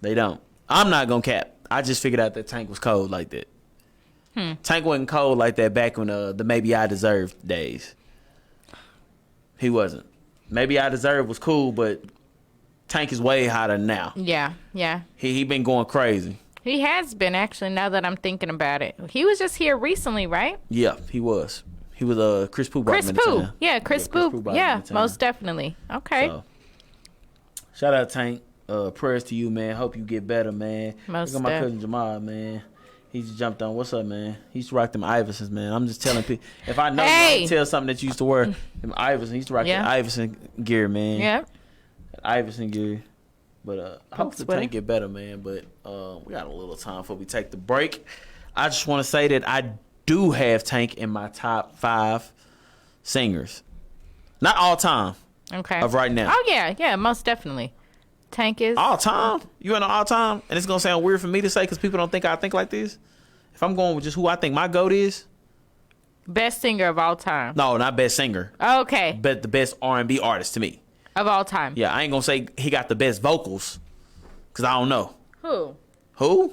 They don't. I'm not going to cap. I just figured out that Tank was cold like that. Tank wasn't cold like that back when the Maybe I Deserve days. He wasn't. Maybe I Deserve was cool, but Tank is way hotter now. Yeah. He been going crazy. He has been, actually, now that I'm thinking about it. He was just here recently, right? Yeah, he was. He was Chris Pooh. Chris Pooh. Yeah, Chris Pooh. Yeah, most definitely. Okay. So, shout out Tank. Prayers to you, man. Hope you get better, man. Most Look at my def. cousin Jamal, man. He just jumped on. What's up, man? He used to rock them Iversons, man. I'm just telling people. If I know Hey! you, I tell something that you used to wear. Them Iversons. He used to rock Yeah. the Iverson gear, man. Yeah. Iverson gear. But I hope the sweater. Tank get better, man. But we got a little time before we take the break. I just want to say that I do have Tank in my top 5 singers. Not all time. Okay. Of right now. Oh, yeah, most definitely. Tank is. All time? You in all time? And it's going to sound weird for me to say because people don't think I think like this. If I'm going with just who I think my GOAT is. Best singer of all time. No, not best singer. Okay. But the best R&B artist to me. Of all time. Yeah, I ain't going to say he got the best vocals because I don't know. Who? Who?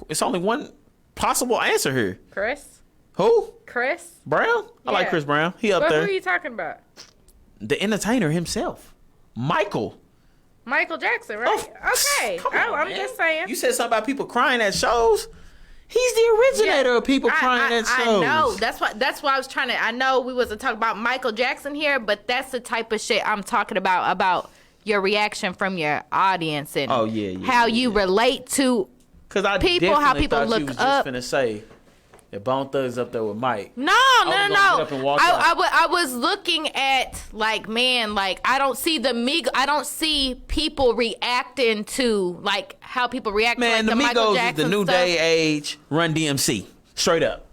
It's only one possible answer here. Chris? Who? Chris? Brown? I like Yeah. Chris Brown. He up But there. who are you talking about? The entertainer himself. Michael. Michael Jackson, right? Okay. Come on, I'm man. just saying. You said something about people crying at shows. He's the originator of people crying at shows. I know. That's why I was trying to. I know we wasn't talking about Michael Jackson here, but that's the type of shit I'm talking about your reaction from your audience and how you relate to Because I people, definitely how people thought look you was up. just finna say that Bone Thugs up there with Mike. No. was gonna get up and walk out. I was looking at like, man, like I don't see the Migos. I don't see people reacting to like how people react Man, to the like, the Michael Migos is Jackson the new stuff. day age Run DMC. Straight up.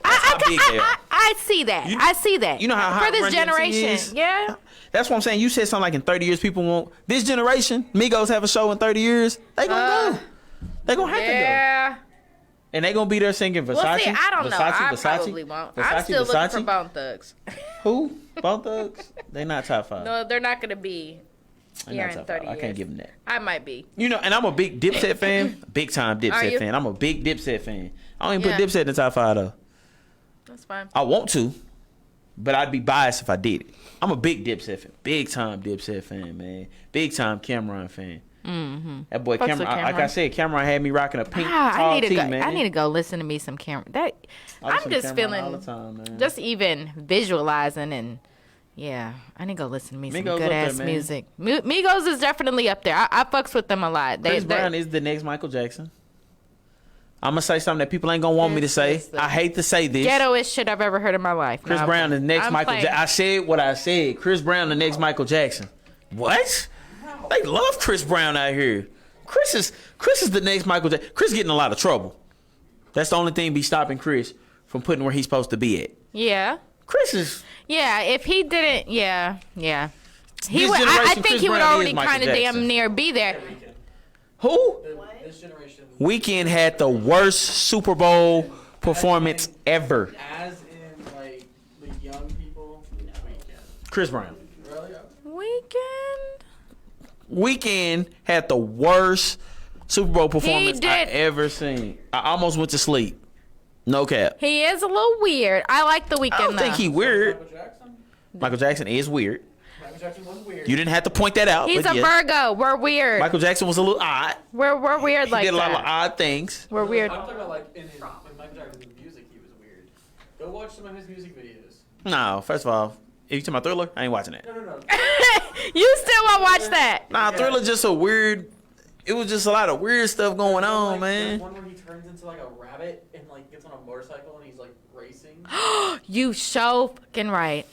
That's how big they are. I see that. I see that. You know how for hot this Run DMC generation, is? yeah. That's what I'm saying. You said something like in 30 years, people won't. This generation, Migos have a show in 30 years. They gonna go. They gonna have to go. Yeah. And they gonna be there singing Versace. Well, see, I don't know. I Versace, probably won't. Versace, I'm still Versace. looking for Bone Thugs. Who? Bone Thugs? They not top 5. No, they're not gonna be They here not in top 30 5. years. I can't give them that. I might be. You know, and I'm a big Dipset fan. Big time Are Dipset you? fan. I'm a big Dipset fan. I don't even Yeah. put Dipset in the top 5 though. That's fine. I want to, but I'd be biased if I did it. I'm a big Dipset fan. Big time Dipset fan, man. Big time Cameron fan. Mm-hmm. That boy Fucks with Cameron, like I Cameron. said, Cameron had me rocking a pink I tall need to tee, go. man. I need to go listen to me some Cameron. I I'm listen to just Cameron all feeling, the time, man. just even visualizing and. Yeah, I need to go listen to me some Migos good up there, ass man. music. Migos is definitely up there. I fucks with them a lot. Chris Brown is the next Michael Jackson. I'm gonna say something that people ain't gonna want me to say. I hate to say this. ghettoest shit I've ever heard in my life. Chris No, Brown is the next I'm Michael playing. Jackson. I said what I said. Chris Brown the next Michael Jackson. What? They love Chris Brown out here. Chris is the next Michael Jackson. Chris getting in a lot of trouble. That's the only thing be stopping Chris from putting where he's supposed to be at. Yeah. Chris is. Yeah, if he didn't, yeah. He This would. I generation, think Chris he would Brown already is Michael kind of damn Jackson. near be there. Who? This generation, Weeknd had the worst Super Bowl performance ever. as in like the young people, Weeknd. Chris Brown. Really? Weekend. Weeknd had the worst Super Bowl performance I did. ever seen. I almost went to sleep. No cap. He is a little weird. I like the Weekend. I don't think he weird. Michael Jackson? Michael Jackson is weird. Michael Jackson was weird. You didn't have to point that out. He's but a yeah. Virgo. We're weird. Michael Jackson was a little odd. We're weird He like did a lot of that. odd things. We're weird. I'm talking about like in Michael Jackson's music, he was weird. Go watch some of his music videos. No, first of all, if you talking about Thriller, I ain't watching that. No. You still won't watch that? Nah, Thriller just a weird. It was just a lot of weird stuff going on, There's man. one where he turns into like a rabbit and like gets on a motorcycle and he's like racing. You so fucking right.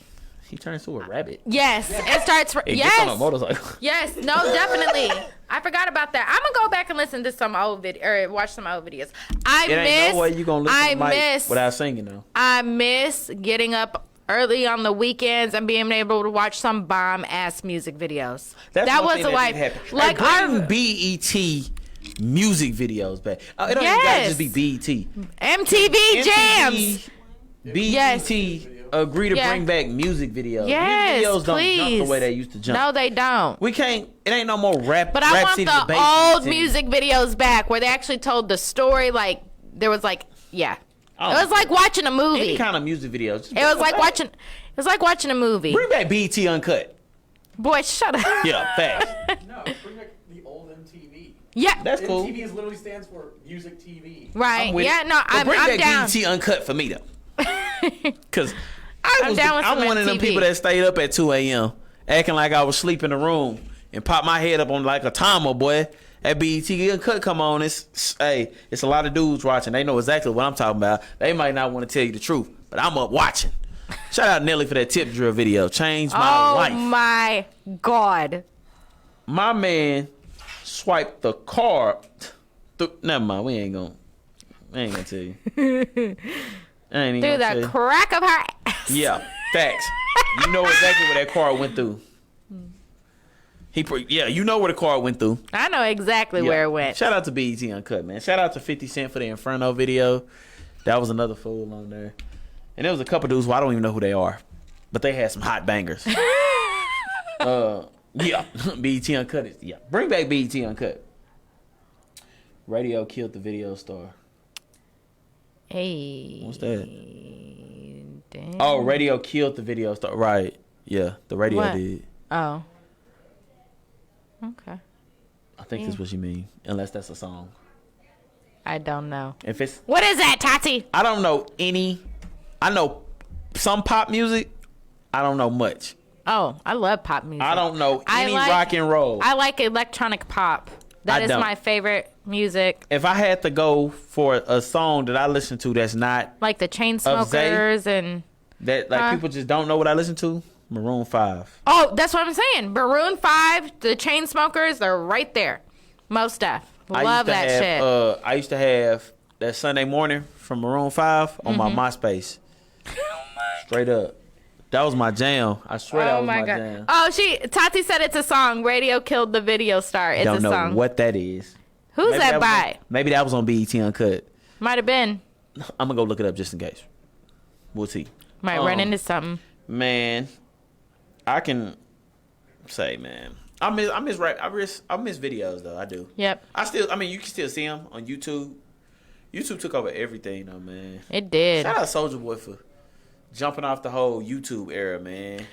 He turns into a rabbit. Yes, it starts. It gets on a Yes, motorcycle. yes, no, definitely. I forgot about that. I'm gonna go back and listen to some old or watch some old videos. It ain't no way you gonna listen to Mike miss. without singing though. I miss getting up early on the weekends and being able to watch some bomb ass music videos. That's that one was thing like, that didn't happen. like bring our BET music videos back. It don't even gotta just be BET. MTV jams. BET Yes. agree to Yeah. bring back music videos. Yes, music videos don't please. jump the way they used to jump. No, they don't. We can't. It ain't no more rap. But I rap want City the debate old thing. music videos back where they actually told the story. Like there was like, yeah, Oh. it was like watching a Any movie. kind of music videos. Just It was bring like back. watching. It was like watching a movie. Bring back BET Uncut. Boy, shut up. Yeah, facts. No, bring back the old MTV. Yeah. That's cool. MTV is literally stands for Music TV. Right. I'm with Yeah. it. No, But I'm bring back down. BET Uncut for me though. Cause I'm down with I'm some one of them MTV. people that stayed up at 2 a.m. acting like I was asleep in the room and pop my head up on like a timer, boy. That BET Uncut come on. It's a lot of dudes watching. They know exactly what I'm talking about. They might not want to tell you the truth, but I'm up watching. Shout out Nelly for that tip drill video. Changed my Oh life. my God. My man swiped the card. Never mind. We ain't gonna tell you. I ain't even Through gonna tell the you. crack of her ass. Yeah, facts. You know exactly where that card went through. You know where the card went through. I know exactly Yeah. where it went. Shout out to BET Uncut, man. Shout out to 50 Cent for the Inferno video. That was another fool on there. And there was a couple dudes who I don't even know who they are, but they had some hot bangers. Yeah, BET Uncut is Bring back BET Uncut. Radio killed the video star. Hey. What's that? Damn. Oh, radio killed the video star. Right. Yeah, the radio What? did. Oh. Okay. I think that's what you mean, unless that's a song. I don't know. If it's, What is that, Tati? I don't know any. I know some pop music. I don't know much. Oh, I love pop music. I don't know I any like- rock and roll. I like electronic pop. That I is don't. my favorite music. If I had to go for a song that I listen to that's not Like the Chainsmokers and that, like people just don't know what I listen to, Maroon 5. oh, that's what I'm saying. Maroon 5, the Chainsmokers, they're right there. Most stuff. Love that shit. I used to have that Sunday Morning from Maroon 5 on my MySpace. Straight up. That was my jam. I swear that Oh was my my god. jam. Oh, Tati said it's a song. Radio killed the video star. It's Don't a know song. what that is. Who's Maybe that was by? on- maybe that was on BET Uncut. Might have been. I'm gonna go look it up just in case. We'll see. Might run into something. Man, I can say, man, I miss rap. I miss videos though. I do. Yep. I mean, you can still see them on YouTube. YouTube took over everything though, man. It did. Shout out Soulja Boy for jumping off the whole YouTube era, man.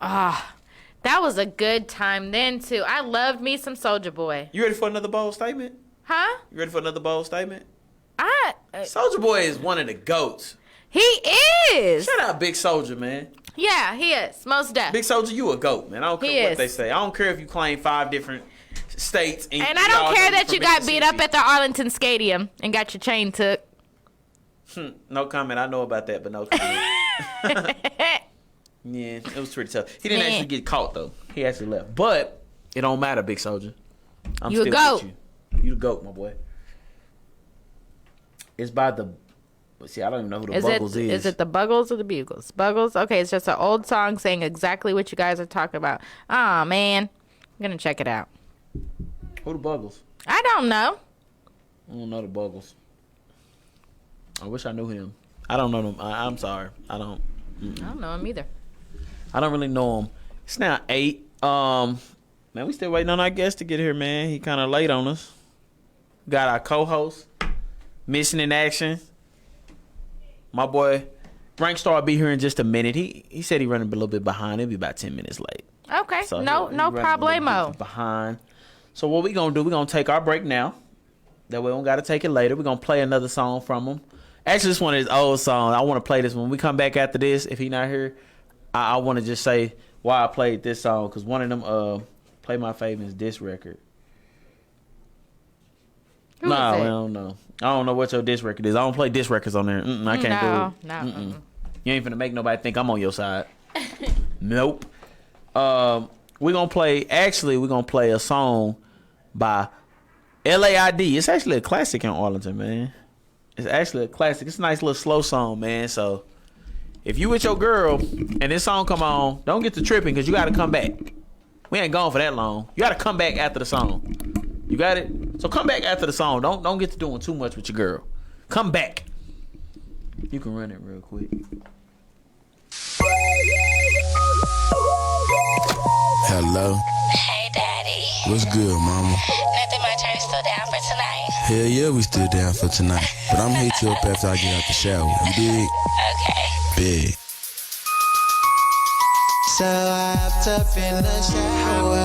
That was a good time then too. I loved me some Soulja Boy. You ready for another bold statement? Huh? You ready for another bold statement? Soulja Soulja Boy is one of the GOATs. He is. Shout out Big Soulja, man. Yeah, he is. Most deaf. Big Soulja, you a GOAT, man. I don't He care what is. they say. I don't care if you claim 5 different states. And I don't care that you got beat up at the Arlington Stadium and got your chain took. No comment. I know about that, but no comment. Yeah, it was pretty tough. He didn't actually get caught though. He actually left. But it don't matter, Big Soulja. I'm You a still GOAT. with you. You the GOAT, my boy. It's by the. See, I don't even know who the Buggles is. Is it the Buggles or the Bugles? Buggles? Okay, it's just an old song saying exactly what you guys are talking about. Aw, man. I'm going to check it out. Who the Buggles? I don't know. I don't know the Buggles. I wish I knew him. I don't know them. I'm sorry. I don't. I don't know him either. I don't really know him. It's now 8. Man, we still waiting on our guest to get here, man. He kind of late on us. Got our co-host, Mission in Action. My boy, Rankstar will be here in just a minute. He said he running a little bit behind. He'll be about 10 minutes late. Okay, So no he running a little problemo. bit behind. So what we gonna do? We gonna take our break now. That way we don't gotta take it later. We gonna play another song from him. Actually, this one is old song. I want to play this when we come back after this. If he not here, I want to just say why I played this song because one of them play my favorite diss record. Who Nah, is it? I don't know. I don't know what your diss record is. I don't play diss records on there. I can't do it. No. You ain't finna make nobody think I'm on your side. Nope. We're gonna play a song by LAID. It's actually a classic in Arlington, man. It's actually a classic. It's a nice little slow song, man. So if you with your girl and this song come on, don't get to tripping because you gotta come back. We ain't gone for that long. You gotta come back after the song. You got it? So come back after the song. Don't get to doing too much with your girl. Come back. You can run it real quick. Hello. Hey, Daddy. What's good, mama? Nothing much. Are you still down for tonight? Hell yeah, we still down for tonight. But I'm hit you up after I get out the shower. You dig? Okay. Big. So I hopped up in the shower.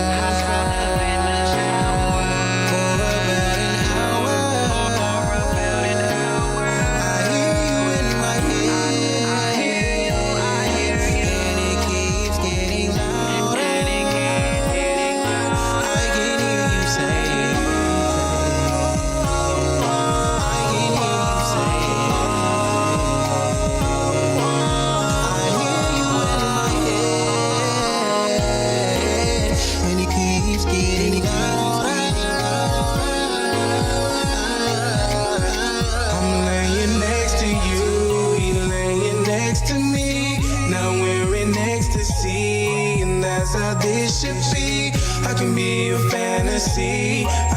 I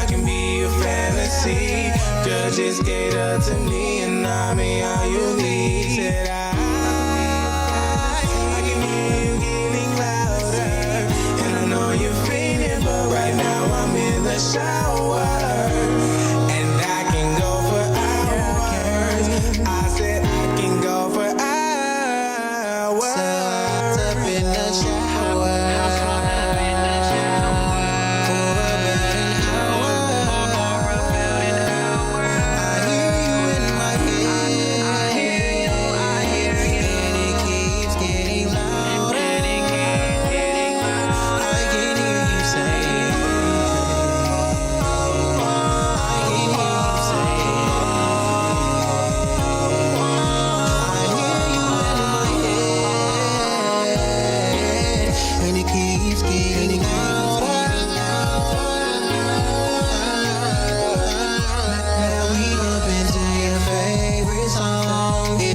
can be your fantasy. Girl, just cater to me and I mean how you leave. Said I can hear you getting louder, and I know you're feeling, but right now I'm in the shower, and I can go for hours. I said I can go for hours. So up in the shower.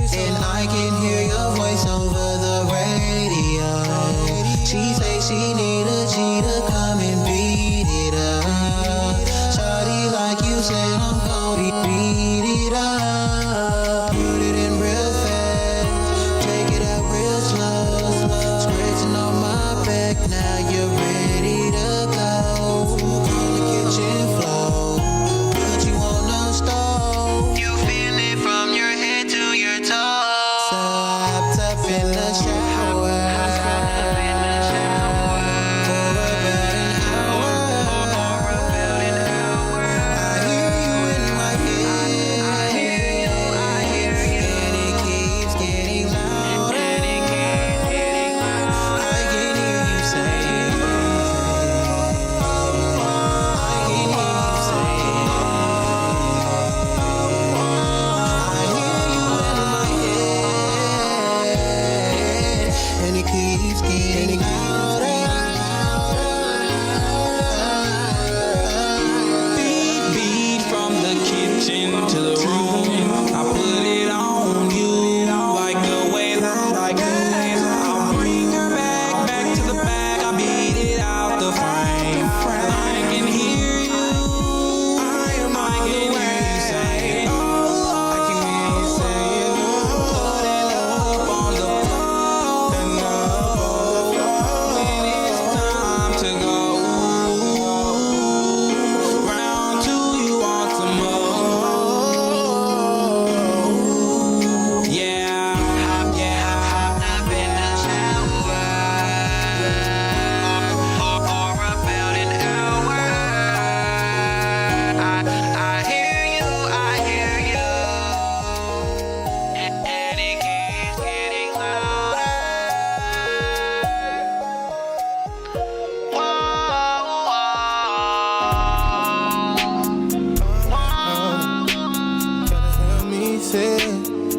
And I can hear your voice over She say she need a G to come and beat it up. Shawty like you said, I'm gon' beat it up. Put it in real fast, take it out real slow. Scratching on my back, now you're ready to go. On the kitchen floor, put you on the stove. You feel it from your head to your toes. So I hopped up in the shower.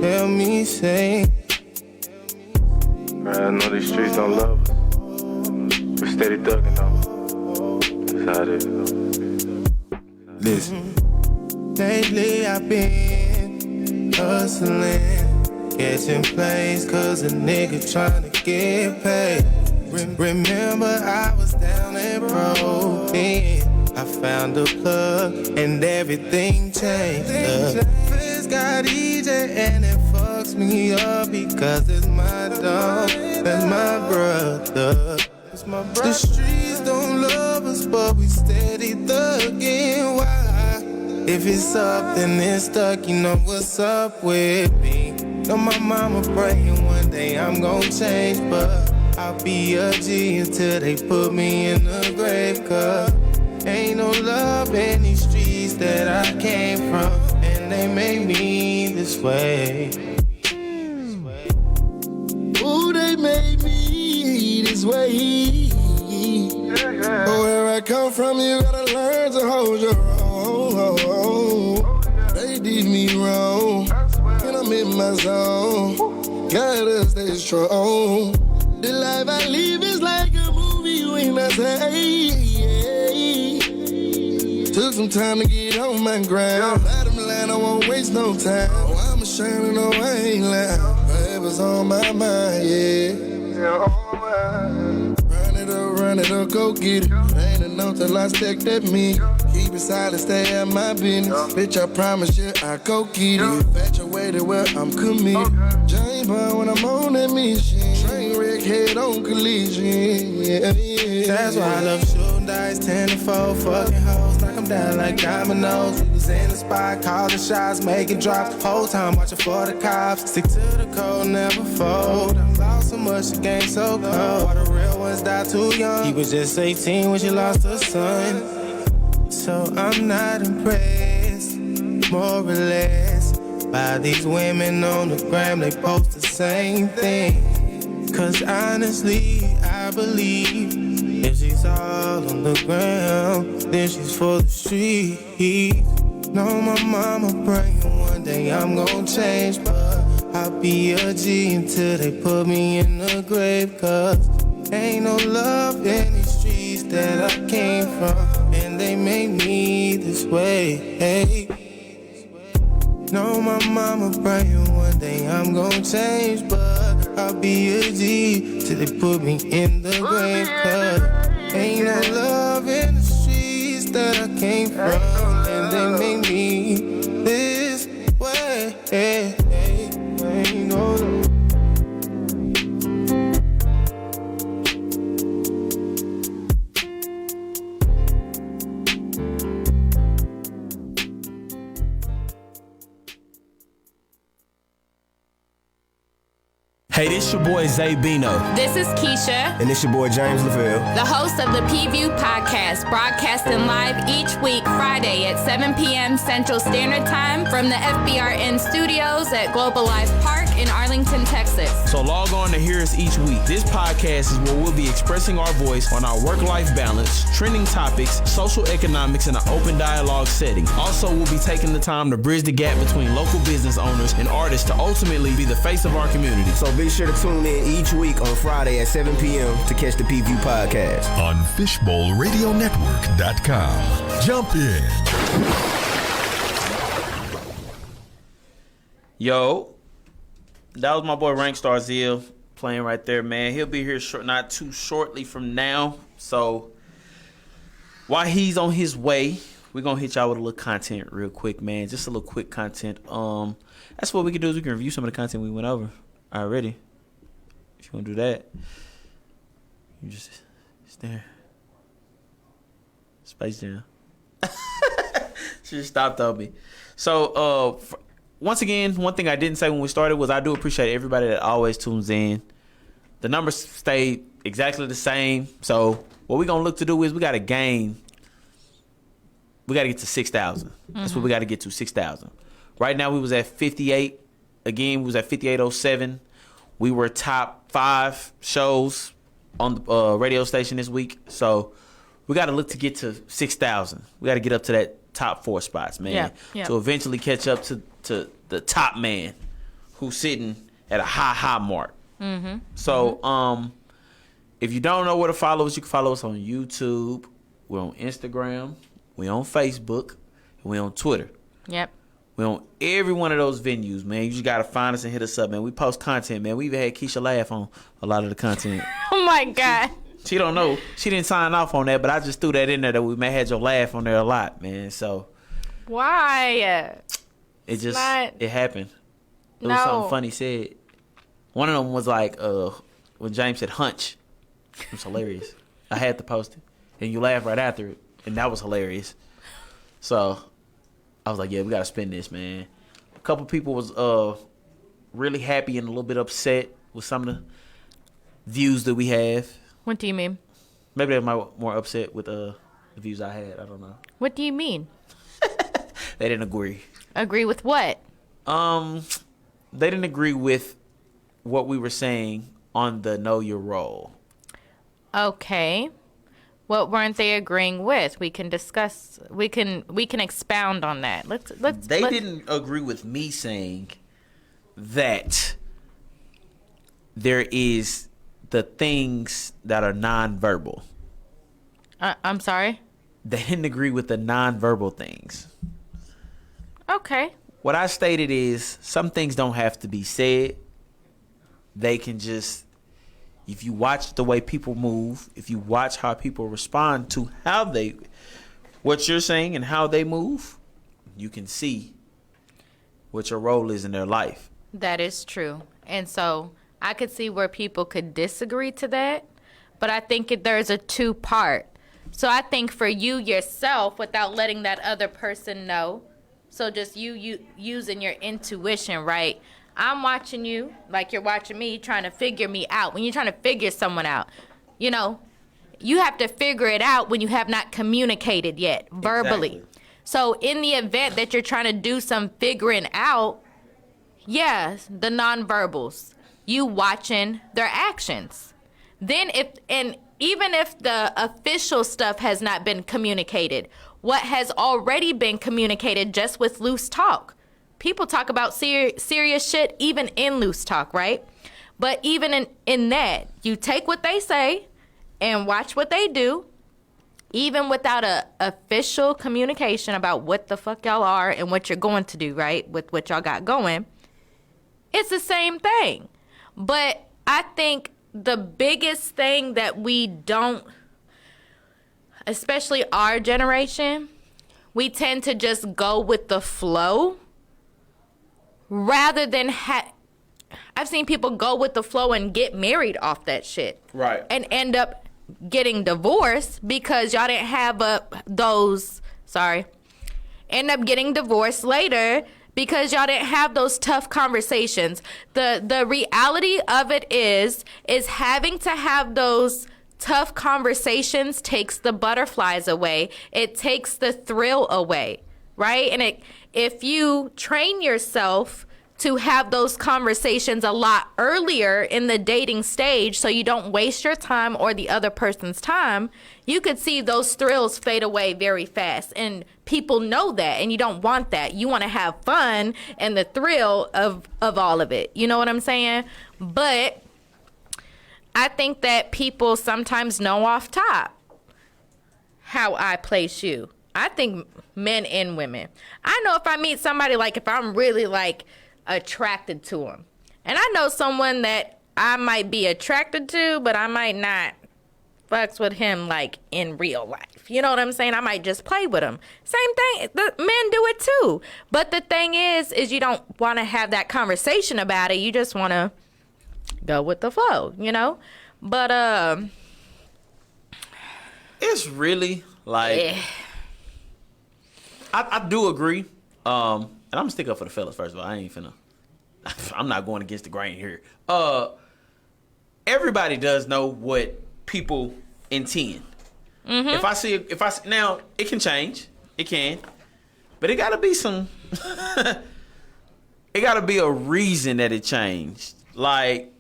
Help me say. Man, I know these streets don't love us. We're steady thugging though. That's how it is though. Listen. Lately I've been hustling, catching plays cause a nigga tryna get paid. Remember I was down and broken. I found a plug and everything changed up. Friends got EJ and it fucks me up because it's my dog, that's my brother. The streets don't love us but we steady thugging. Why? If it's up then it's stuck, you know what's up with me. Know my mama praying one day I'm gon' change, but I'll be a G until they put me in the grave. Cause ain't no love in these streets that I came from, and they made me this way. Ooh, they made me this way. But where I come from, you gotta learn to hold your own. They did me wrong, and I'm in my zone. Gotta stay strong. The life I live is like a movie when I say. Took some time to get on my ground. Bottom line, I won't waste no time. Oh, I'm ashamed, no, I ain't lying. Whatever's on my mind, yeah. Run it up, go get it. Ain't enough till I stack that meat. Keep it silent, stay at my business. Bitch, I promise you, I go get it. Infatuated, well, I'm committed. James Bond when I'm on that mission. Train wreck, head on collision. Yeah, yeah. That's why I love shooting dice, 10 to 4, fucking hoes, knock 'em down like dominoes. We was in the spot, calling shots, making drops. Whole time watching for the cops. Stick to the code, never fold. I lost so much, the game so cold. All the real ones died too young. He was just 18 when she lost her son. So I'm not impressed, more or less, by these women on the gram. They post the same thing. Cause honestly, I believe if she's all on the ground, then she's for the streets. Know my mama praying one day I'm gon' change, but I'll be a G until they put me in the grave. Cause ain't no love in these streets that I came from, and they made me this way. Hey. Know my mama praying one day I'm gon' change, but I'll be a G till they put me in the grave. Cause ain't no love in the streets that I came from, and they make me this way. Ain't no love. Hey, this your boy Zay Bino. This is Keisha, And this your boy James LaVille. the host of the P-View podcast, broadcasting live each week, Friday at 7 p.m. Central Standard Time from the FBRN studios at Global Life Park in Arlington, Texas. So log on to hear us each week. This podcast is where we'll be expressing our voice on our work-life balance, trending topics, social economics in an open dialogue setting. Also, we'll be taking the time to bridge the gap between local business owners and artists to ultimately be the face of our community. So be sure to tune in each week on Friday at 7 p.m. to catch the P-View podcast. On FishbowlRadioNetwork.com. Jump in. Yo, that was my boy Rankstar Zeal playing right there, man. He'll be here not too shortly from now. So while he's on his way, we're gonna hit y'all with a little content real quick, man. Just a little quick content. That's what we can do is we can review some of the content we went over already. If you wanna do that, you just stare. Space Jam. She just stopped on me. So once again, one thing I didn't say when we started was I do appreciate everybody that always tunes in. The numbers stay exactly the same. So what we're going to look to do is we got to gain. We got to get to 6,000. That's what we got to get to, 6,000. Right now we was at 58. Again, we was at 5807. We were top 5 shows on the radio station this week. So we got to look to get to 6,000. We got to get up to that top 4 spots, man. Yeah. To eventually catch up to the top man who's sitting at a high mark. Mm-hmm. So if you don't know where to follow us, you can follow us on YouTube. We're on Instagram. We're on Facebook. And we're on Twitter. Yep. We're on every one of those venues, man. You just got to find us and hit us up, man. We post content, man. We even had Keisha laugh on a lot of the content. Oh, my God. She don't know. She didn't sign off on that, but I just threw that in there that we may have your laugh on there a lot, man. So Why? it just Not- it happened. It was No. something funny said. One of them was like when James said hunch. It was hilarious. I had to post it. And you laughed right after it. And that was hilarious. So I was like, yeah, we gotta spin this, man. A couple people was really happy and a little bit upset with some of the views that we have. What do you mean? Maybe they're more upset with the views I had. I don't know. What do you mean? They didn't agree. Agree with what? They didn't agree with what we were saying on the Know Your Role. Okay. What weren't they agreeing with? We can discuss. We can expound on that. Let's. They didn't agree with me saying that there is the things that are nonverbal. I'm sorry. They didn't agree with the nonverbal things. Okay. What I stated is some things don't have to be said. They can just, if you watch the way people move, if you watch how people respond to what you're saying and how they move, you can see what your role is in their life. That is true. And so I could see where people could disagree to that, but I think there's a 2-part. So I think for you yourself, without letting that other person know, so just you using your intuition, right? I'm watching you like you're watching me, trying to figure me out. When you're trying to figure someone out, you know, you have to figure it out when you have not communicated yet verbally. Exactly. So in the event that you're trying to do some figuring out, yes, the nonverbals, you watching their actions. Then even if the official stuff has not been communicated, what has already been communicated just with loose talk. People talk about serious shit even in loose talk, right? But even in that, you take what they say and watch what they do, even without a official communication about what the fuck y'all are and what you're going to do, right? With what y'all got going. It's the same thing. But I think the biggest thing that we don't, especially our generation, we tend to just go with the flow rather than I've seen people go with the flow and get married off that shit. Right. And end up getting divorced because y'all didn't have end up getting divorced later because y'all didn't have those tough conversations. The reality of it is having to have those tough conversations takes the butterflies away. It takes the thrill away, right? And if you train yourself to have those conversations a lot earlier in the dating stage so you don't waste your time or the other person's time, you could see those thrills fade away very fast. And people know that, and you don't want that. You want to have fun and the thrill of all of it. You know what I'm saying? But I think that people sometimes know off top how I place you. I think men and women. I know if I meet somebody, like if I'm really like attracted to them, and I know someone that I might be attracted to, but I might not fucks with him like in real life. You know what I'm saying? I might just play with him. Same thing. The men do it too. But the thing is you don't want to have that conversation about it. You just want to go with the flow, you know? But it's really like I do agree. And I'm gonna stick up for the fellas first of all. I'm not going against the grain here. Everybody does know what people intend. Mm-hmm. If I see now, it can change. It can, but it gotta be some. It gotta be a reason that it changed. Like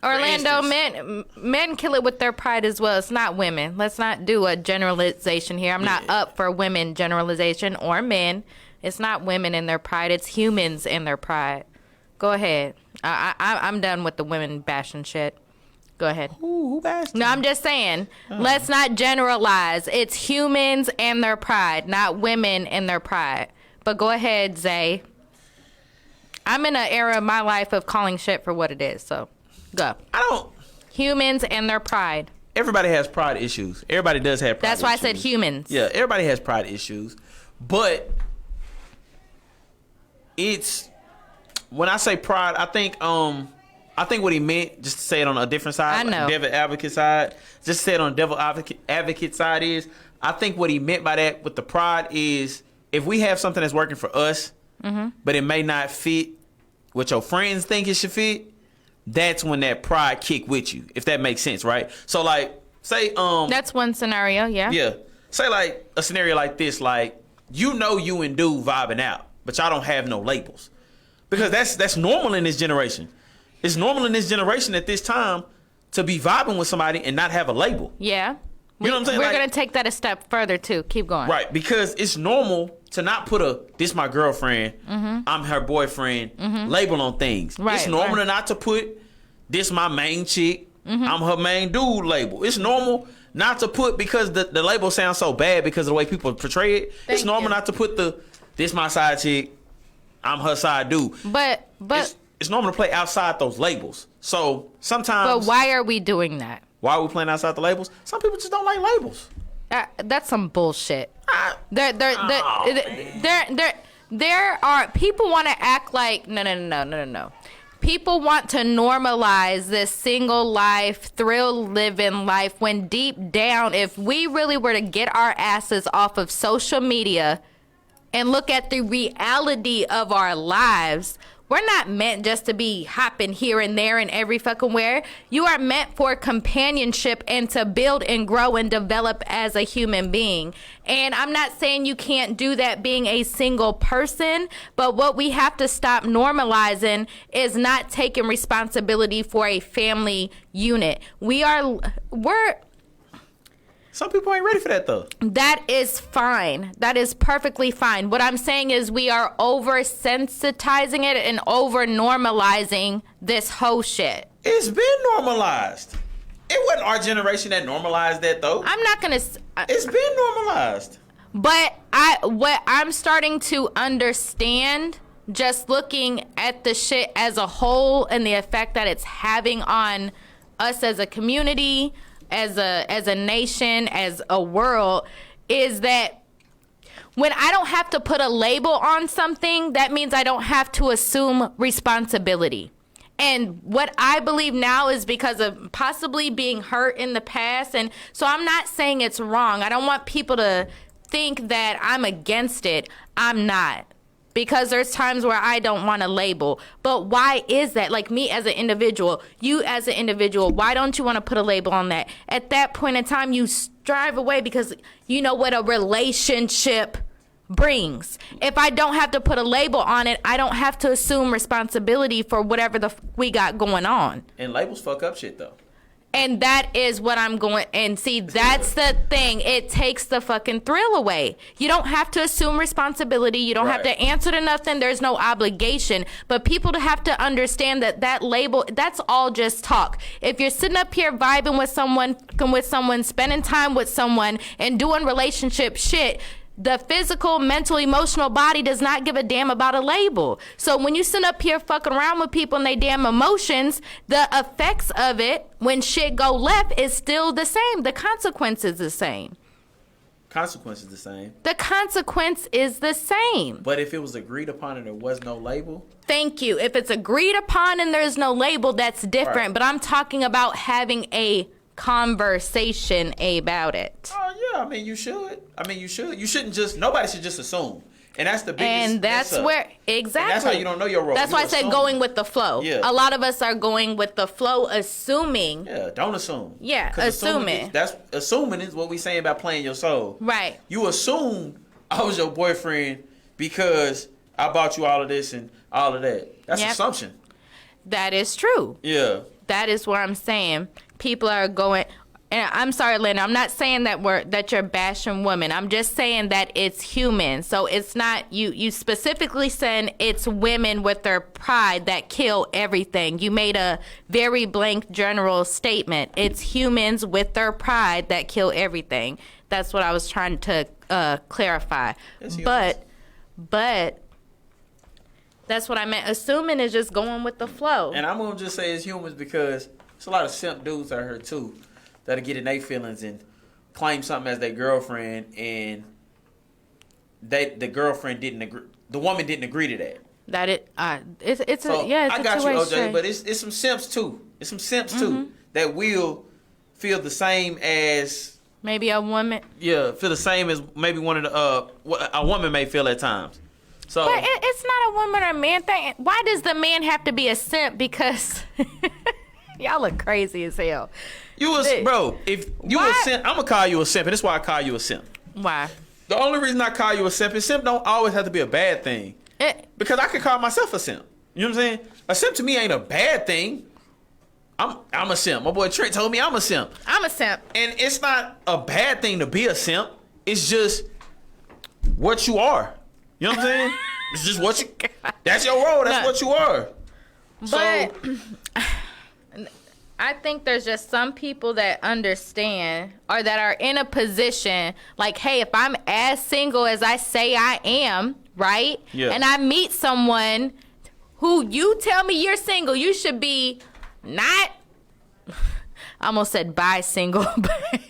Orlando, men kill it with their pride as well. It's not women. Let's not do a generalization here. I'm not up for women generalization or men. It's not women in their pride. It's humans in their pride. Go ahead. I'm done with the women bashing shit. Go ahead. Who bashed? No, I'm just saying. Let's not generalize. It's humans and their pride, not women and their pride. But go ahead, Zay. I'm in an era of my life of calling shit for what it is. So go. Humans and their pride. Everybody has pride issues. Everybody does have pride issues. That's why I said humans. Yeah, everybody has pride issues. But it's when I say pride, I think what he meant, just to say it on a different side, I know. Like devil advocate side, just to say it on devil advocate side is, I think what he meant by that with the pride is if we have something that's working for us, but it may not fit what your friends think it should fit, that's when that pride kick with you, if that makes sense, right? So like, say that's one scenario, yeah. Yeah. Say like a scenario like this, like you and dude vibing out, but y'all don't have no labels. Because that's normal in this generation. It's normal in this generation at this time to be vibing with somebody and not have a label. Yeah. You know what I'm saying? We're Like, going to take that a step further too. Keep going. right, because it's normal to not put this my girlfriend, I'm her boyfriend, label on things. Right, it's normal to not to put this my main chick, I'm her main dude label. It's normal not to put, because the label sounds so bad because of the way people portray it. It's normal not to put this my side chick, I'm her side dude. But it's normal to play outside those labels. So sometimes. But why are we doing that? Why are we playing outside the labels? Some people just don't like labels. That's some bullshit. There are people want to act like no. People want to normalize this single life, thrill living life, when deep down, if we really were to get our asses off of social media and look at the reality of our lives, we're not meant just to be hopping here and there and every fucking where. You are meant for companionship and to build and grow and develop as a human being. And I'm not saying you can't do that being a single person, but what we have to stop normalizing is not taking responsibility for a family unit. Some people ain't ready for that, though. That is fine. That is perfectly fine. What I'm saying is we are oversensitizing it and over-normalizing this whole shit. It's been normalized. It wasn't our generation that normalized that, though. I'm not going to... It's been normalized. But what I'm starting to understand just looking at the shit as a whole and the effect that it's having on us as a community, as a nation, as a world, is that when I don't have to put a label on something, that means I don't have to assume responsibility. And what I believe now is because of possibly being hurt in the past. And so I'm not saying it's wrong. I don't want people to think that I'm against it. I'm not. Because there's times where I don't want to label. But why is that? Like me as an individual, you as an individual, why don't you want to put a label on that? At that point in time, you strive away because you know what a relationship brings. If I don't have to put a label on it, I don't have to assume responsibility for whatever we got going on. And labels fuck up shit though. And that is what I'm going, and see, that's the thing. It takes the fucking thrill away. You don't have to assume responsibility. You don't have to answer to nothing. There's no obligation. But people have to understand that label, that's all just talk. If you're sitting up here vibing with someone, spending time with someone, and doing relationship shit, the physical, mental, emotional body does not give a damn about a label. So when you sit up here fucking around with people and they damn emotions, the effects of it when shit go left is still the same. The consequence is the same. Consequence is the same. The consequence is the same. But if it was agreed upon and there was no label? Thank you. If it's agreed upon and there's no label, that's different. Right. But I'm talking about having a conversation about it. Oh yeah, I mean you should. You shouldn't just. Nobody should just assume. And that's the biggest. And that's where exactly. And that's how you don't know your role. That's why I said going with the flow. Yeah. A lot of us are going with the flow, assuming. Yeah. Don't assume. Yeah. Assuming. Assuming is what we saying about playing your soul. Right. You assume I was your boyfriend because I bought you all of this and all of that. That's assumption. That is true. Yeah. That is what I'm saying. People are going, and I'm sorry, Linda, I'm not saying that you're bashing women. I'm just saying that it's human. So it's not, you specifically saying it's women with their pride that kill everything. You made a very blank general statement. It's humans with their pride that kill everything. That's what I was trying to clarify. But that's what I meant. Assuming is just going with the flow. And I'm going to just say it's humans because there's a lot of simp dudes out here, too, that'll get in their feelings and claim something as their girlfriend, and the girlfriend didn't agree. The woman didn't agree to that. It's so a I got you, OJ, but it's some simps, too. It's some simps, too, that will feel the same as... Maybe a woman. Yeah, feel the same as maybe one of the... a woman may feel at times. So, but it's not a woman or man thing. Why does the man have to be a simp? Because y'all look crazy as hell. Bro, if you a simp, I'm going to call you a simp. And that's why I call you a simp. Why? The only reason I call you a simp is simp don't always have to be a bad thing. Because I could call myself a simp. You know what I'm saying? A simp to me ain't a bad thing. I'm a simp. My boy Trent told me I'm a simp. I'm a simp. And it's not a bad thing to be a simp. It's just what you are. You know what I'm saying? It's just what you... That's your role. That's what you are. But I think there's just some people that understand or that are in a position like, hey, if I'm as single as I say I am, right? Yeah. And I meet someone who you tell me you're single, you should be not... I almost said bi single, but...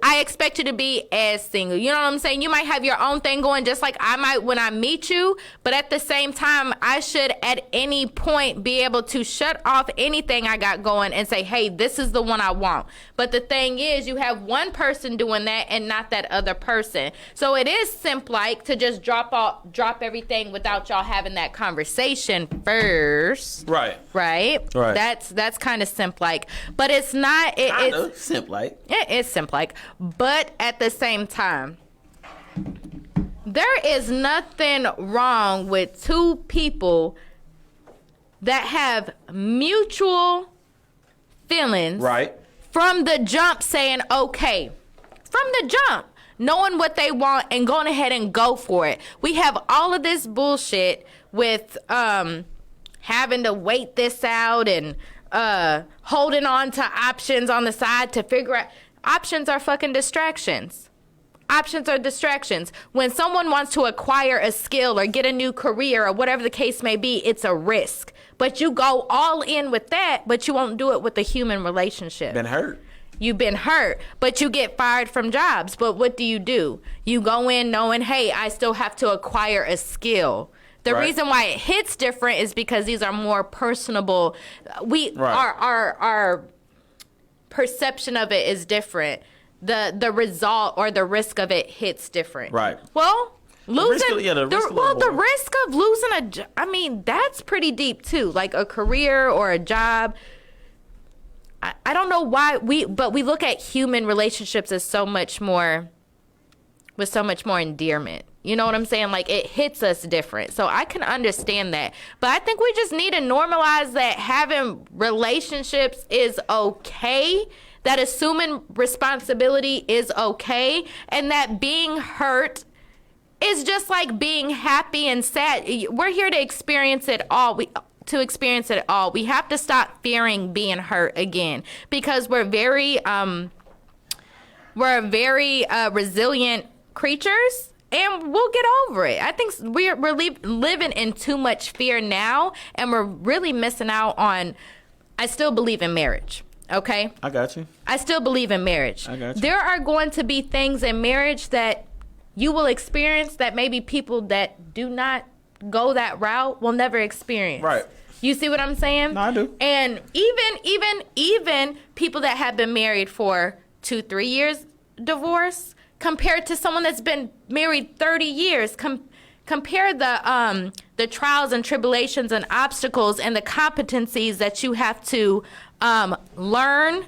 I expect you to be as single. You know what I'm saying? You might have your own thing going just like I might when I meet you. But at the same time, I should at any point be able to shut off anything I got going and say, hey, this is the one I want. But the thing is, you have one person doing that and not that other person. So it is simp-like to just drop everything without y'all having that conversation first. Right. That's kind of simp-like. But it's not. It's simp-like. It's simp-like. But at the same time, there is nothing wrong with two people that have mutual feelings from the jump saying, okay, from the jump, knowing what they want and going ahead and go for it. We have all of this bullshit with having to wait this out and holding on to options on the side to figure out. Options are fucking distractions. options or distractions. When someone wants to acquire a skill or get a new career or whatever the case may be, it's a risk. But you go all in with that, but you won't do it with a human relationship. Been hurt. You've been hurt, but you get fired from jobs. But what do? You go in knowing, hey, I still have to acquire a skill. The reason why it hits different is because these are more personable. Our perception of it is different. The result or the risk of it hits different. Right. Well, losing the risk of losing I mean, that's pretty deep too. Like a career or a job. I don't know why we look at human relationships as so much more endearment. You know what I'm saying? Like it hits us different. So I can understand that. But I think we just need to normalize that having relationships is okay, that assuming responsibility is okay, and that being hurt is just like being happy and sad. We're here to experience it all. We have to stop fearing being hurt again, because we're very resilient creatures, and we'll get over it. I think we're living in too much fear now, and we're really missing out on. I still believe in marriage. Okay, I got you. I still believe in marriage. I got you. There are going to be things in marriage that you will experience that maybe people that do not go that route will never experience. Right. You see what I'm saying? No, I do. And even people that have been married for 2-3 years divorce compared to someone that's been married 30 years. Compare the trials and tribulations and obstacles and the competencies that you have to learn,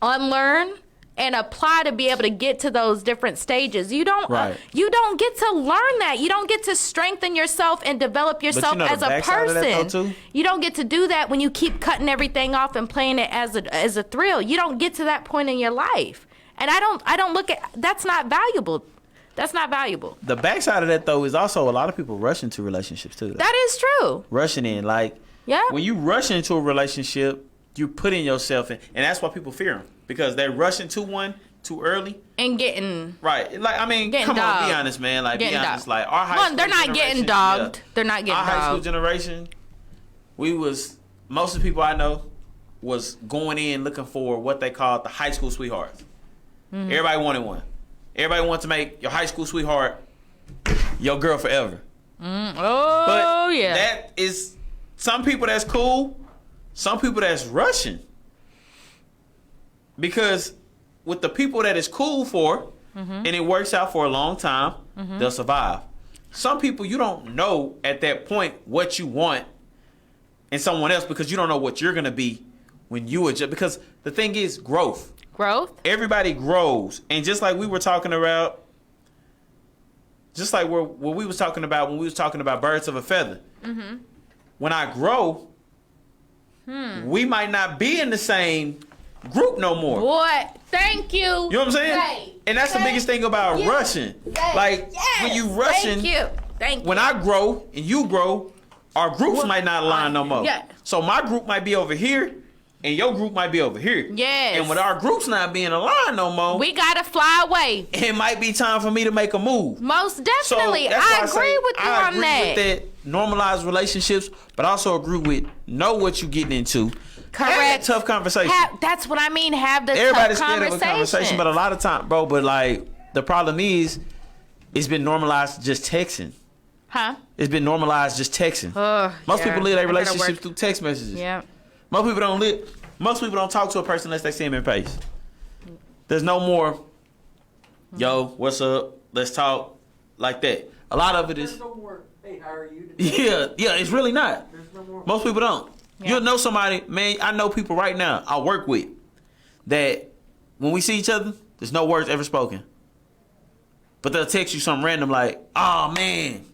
unlearn, and apply to be able to get to those different stages. You don't get to learn that. You don't get to strengthen yourself and develop yourself as a person. You don't get to do that when you keep cutting everything off and playing it as a thrill. You don't get to that point in your life. And I don't look at that's not valuable. That's not valuable. The backside of that though is also a lot of people rush into relationships too. That is true. Rushing in, when you rush into a relationship, you putting yourself in, and that's why people fear them, because they rush into one too early and getting right. Like, I mean, come on, be honest, man. Like, be honest. Like, our high school they're not getting dogged. Yeah, they're not getting our dogged. high school generation, most of the people I know was going in looking for what they called the high school sweethearts. Mm-hmm. Everybody wanted one. Everybody wanted to make your high school sweetheart your girl forever. But yeah, that is some people that's cool. Some people that's rushing, because with the people that it's cool for, and it works out for a long time, they'll survive. Some people, you don't know at that point what you want in someone else, because you don't know what you're going to be when you adjust. Because the thing is growth. Everybody grows. And just like we were talking about, just like what we was talking about when we was talking about birds of a feather. When I grow, we might not be in the same group no more. Boy, thank you. You know what I'm saying? And that's the biggest thing about rushing. Like, when you rushing, thank you. When I grow and you grow, our groups might not align no more. Yeah. So my group might be over here, and your group might be over here. Yes. And with our groups not being aligned no more, we gotta fly away. It might be time for me to make a move. Most definitely. So I agree with you on that. I agree with that normalized relationships, but I also agree with know what you're getting into. Correct. Have that tough conversation. That's what I mean. Have the Everybody's tough scared conversation. of a conversation, but a lot of time, bro. But like the problem is, it's been normalized just texting. Huh? It's been normalized just texting. Most people live their relationships through text messages. Yeah. Most people don't talk to a person unless they see him in face. There's no more, yo, what's up? Let's talk, like that. A lot of it is. There's no more, hey, how are you today? Yeah, it's really not. There's no more. Most people don't. Yeah. You'll know somebody, man. I know people right now I work with that when we see each other, there's no words ever spoken. But they'll text you something random like, oh man,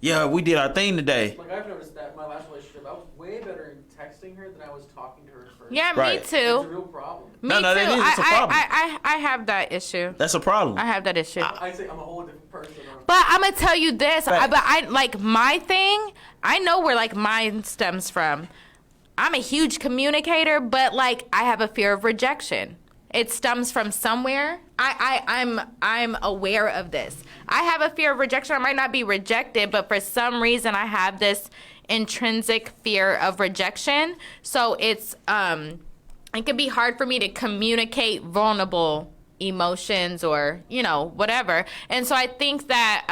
yeah, we did our thing today. Like, I've noticed that in my last relationship, I was way better in texting her than I was talking to her in person. Yeah, Right. me too. It's a real problem. Me No, too. that is. It's a problem. I have that issue. That's a problem. I have that issue. I say I'm a whole different person. But I'm gonna tell you this. Right. I like my thing. I know where like mine stems from. I'm a huge communicator, but like I have a fear of rejection. it stems from somewhere. I'm aware of this. I have a fear of rejection. I might not be rejected, but for some reason I have this intrinsic fear of rejection. So it's it can be hard for me to communicate vulnerable emotions or, whatever. And so I think that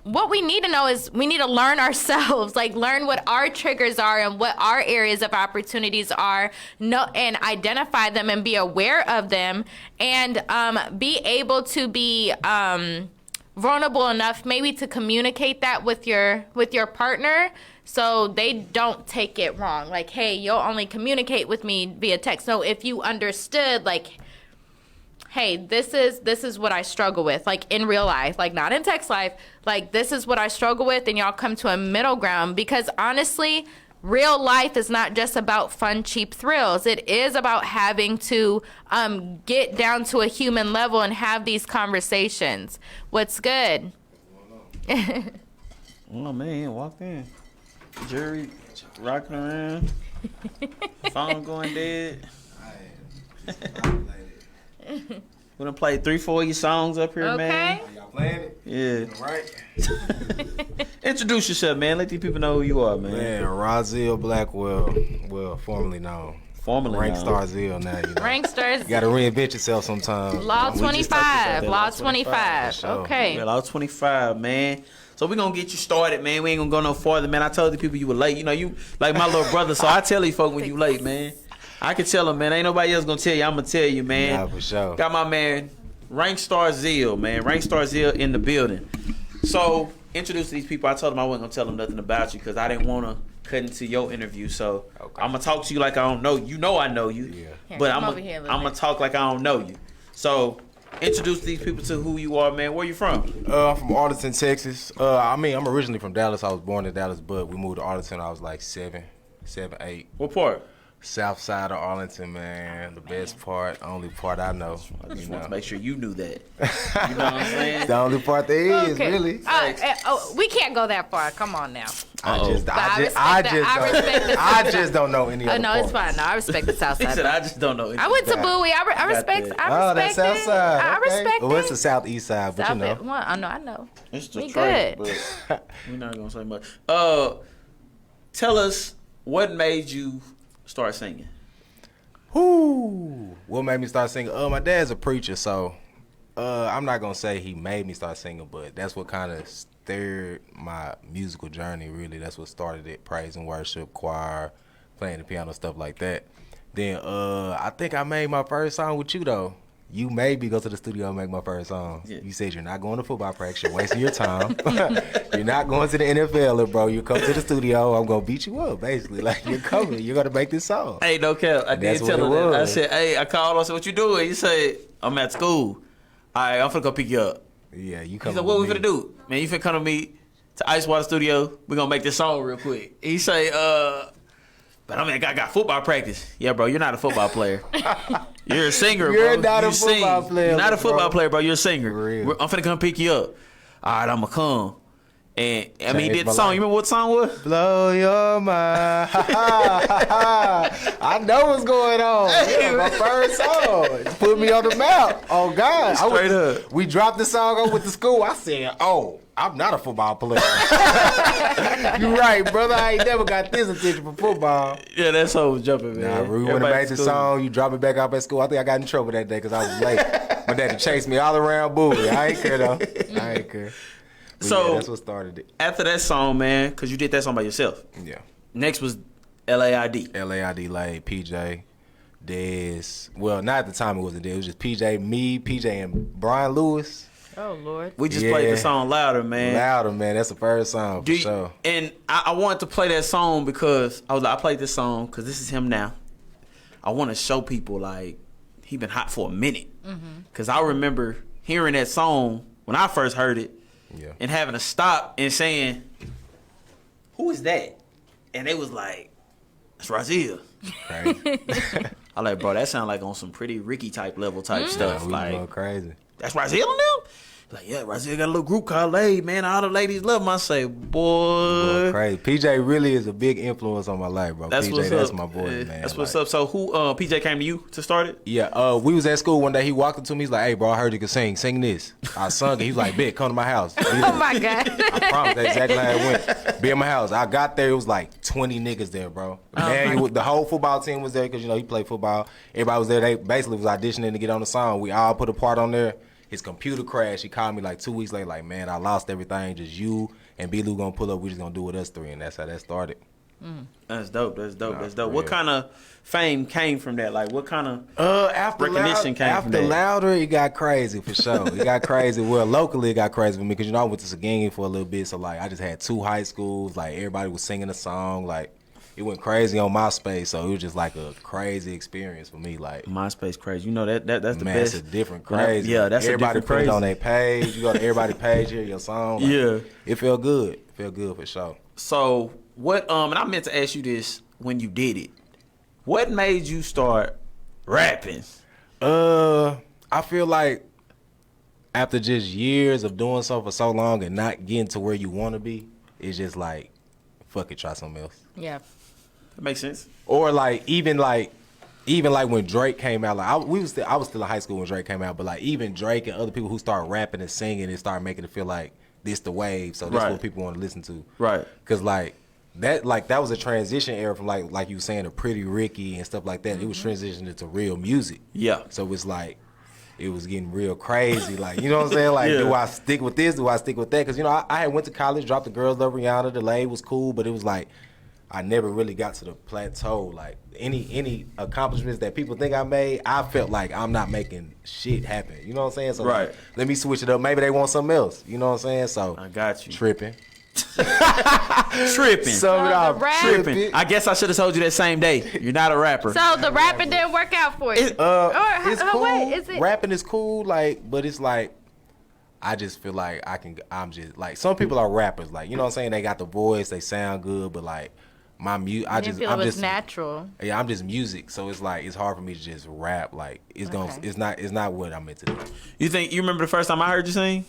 what we need to know is we need to learn ourselves, learn what our triggers are and what our areas of opportunities are, and identify them and be aware of them, and be able to be vulnerable enough maybe to communicate that with your partner, so they don't take it wrong. Like, hey, you'll only communicate with me via text. So if you understood, hey, this is what I struggle with, in real life, not in text life, this is what I struggle with, and y'all come to a middle ground. Because honestly, real life is not just about fun, cheap thrills. It is about having to get down to a human level and have these conversations. What's good? Oh man, walked in. Jerry rocking around. Phone going dead. We done played 3-4 of your songs up here, man. Y'all playing it? Yeah. All right. Introduce yourself, man. Let these people know who you are, man. Man, Rozil Blackwell, formerly known. Rankstar Zeal now, Rankstars. You got to reinvent yourself sometimes. Law 25. Law 25. Sure. Okay. Yeah, Law 25, man. So we gonna get you started, man. We ain't gonna go no farther, man. I told the people you were late. You like my little brother, so I tell these folks when you late, man. I can tell them, man. Ain't nobody else gonna tell you. I'm gonna tell you, man. Yeah, for sure. Got my man, Rankstar Zeal, man. Rankstar Zeal in the building. So introduce these people. I told them I wasn't gonna tell them nothing about you because I didn't want to cut into your interview. So I'm gonna talk to you like I don't know you. I know you, Yeah, but I'm gonna talk like I don't know you. So introduce these people to who you are, man. Where you from? I'm from Arlington, Texas. I'm originally from Dallas. I was born in Dallas, but we moved to Arlington. I was like 7, 8. What part? South side of Arlington, man. The best part, only part I know. I just want to make sure you knew that. You know what I'm saying? It's the only part there is, really. We can't go that far. Come on now. I just don't know any other No, parts. it's fine. No, I respect the South Side. He said, I just don't know. I went to Bowie. I respect. I respect that's South it. side. I respect Well, it's it. the southeast side, but South it. Well, I know. It's We Detroit, good. but we're not gonna say much. Tell us what made you start singing. What made me start singing? My dad's a preacher, so I'm not gonna say he made me start singing, but that's what kind of stirred my musical journey. Really, that's what started it: praise and worship, choir, playing the piano, stuff like that. Then I think I made my first song with you though. You made me go to the studio and make my first song. Yeah. You said you're not going to football practice. You're wasting your time. You're not going to the NFL, bro. You come to the studio. I'm going to beat you up, basically. You're coming. You're going to make this song. Hey, no cap. I did tell him that. I said, hey, I called. I said, what you doing? He said, I'm at school. All right, I'm finna go pick you up. Yeah, you come. He said, what we finna do? Man, you finna come to me to Icewater Studio. We're going to make this song real quick. He say, but I mean, I got football practice. Yeah, bro, you're not a football player. You're a singer, bro. You're not a football player. You're not a football player, bro. You're a singer. I'm finna come pick you up. All right, I'm gonna come. And I mean, he did the song. You remember what the song was? Blow your mind. I know what's going on. Yeah, my first song. It put me on the map. Oh, God. Straight up. We dropped the song over with the school. I said, I'm not a football player. You're right, brother. I ain't never got this attention for football. Yeah, that song was jumping, man. Nah, we went and made the song. You drop it back off at school. I think I got in trouble that day because I was late. My daddy chased me all around Bowie. I ain't care, though. I ain't care. But so yeah, that's what started it. After that song, man, because you did that song by yourself. Yeah. Next was LAID. LAID, like PJ, Dez. Well, not at the time it wasn't Dez. It was just PJ, me, PJ, and Brian Lewis. Oh, Lord. We just played the song Louder, man. Louder, man. That's the first song for sure. And I wanted to play that song because I was like, I played this song because this is him now. I want to show people, like, he been hot for a minute. Because I remember hearing that song when I first heard it and having to stop and saying, who is that? And they was like, it's Rozil. Right. I like, bro, that sound like on some pretty Ricky type level type stuff. We like, going crazy. That's Rozil on them? Like, yeah, Razia got a little group called Lay, man. All the ladies love him. I say, Boy, boy. crazy. PJ really is a big influence on my life, bro. That's PJ, what's that's up. my boy, Yeah, man. that's what's Like, up. So who PJ came to you to start it? Yeah, we was at school one day. He walked up to me. He's like, "Hey, bro, I heard you could sing. Sing this." I sung it. He was like, "Bet, come to my house." Oh my God. I promise. That's exactly how it went. Be at my house. I got there. It was like 20 niggas there, bro. Man, the whole football team was there because, you know, he played football. Everybody was there. They basically was auditioning to get on the song. We all put a part on there. His computer crashed. He called me like 2 weeks later, like, man, I lost everything. Just you and B. Lou gonna pull up. We just gonna do with us three. And that's how that started. That's dope. That's dope. Nah, That's dope. for What real. kind of fame came from that? Like, what kind of After recognition came from after that? Louder, it got crazy for sure. It got crazy. Well, locally, it got crazy for me because, you know, I went to Seguin for a little bit. So, like, I just had 2 high schools. Like, everybody was singing a song. Like, it went crazy on MySpace. So, it was just like a crazy experience for me. Like, MySpace crazy. You know that's the man, best. it's a different When I- crazy. yeah, that's everybody a different put crazy. it on their page. You go to everybody's page, hear your song. Like, Yeah. It felt good. It felt good for sure. So what? And I meant to ask you this when you did it. What made you start rapping? I feel like after just years of doing something for so long and not getting to where you want to be, it's just like, fuck it, try something else. Yeah. That makes sense. Or like even like when Drake came out, like I was still in high school when Drake came out, but like even Drake and other people who started rapping and singing and started making it feel like this the wave, so this Right. what people want to listen to, Right. Because like that was a transition era from like you were saying, a Pretty Ricky and stuff like that. It was transitioning into real music. Yeah. So it's like it was getting real crazy. Like, you know what I'm saying? Like, Yeah. do I stick with this? Do I stick with that? Because, you know, I had went to college, dropped the Girls Love Rihanna. The Lay was cool, but it was like I never really got to the plateau. Like, any accomplishments that people think I made, I felt like I'm not making shit happen. You know what I'm saying? So, Right. like, let me switch it up. Maybe they want something else. You know what I'm saying? So, I got you. tripping. Tripping. Sum it the up. rap- Tripping. I guess I should have told you that same day. You're not a rapper. So the rapping didn't work out for you. It's cool. Wait, is it? Rapping is cool, like, but it's like I just feel like I'm just like, some people are rappers, like, you know what I'm saying? They got the voice, they sound good, but like my music, I didn't feel it was natural. Yeah, I'm just music, so it's like it's hard for me to just rap. Like it's it's not what I'm meant to do. You remember the first time I heard you sing?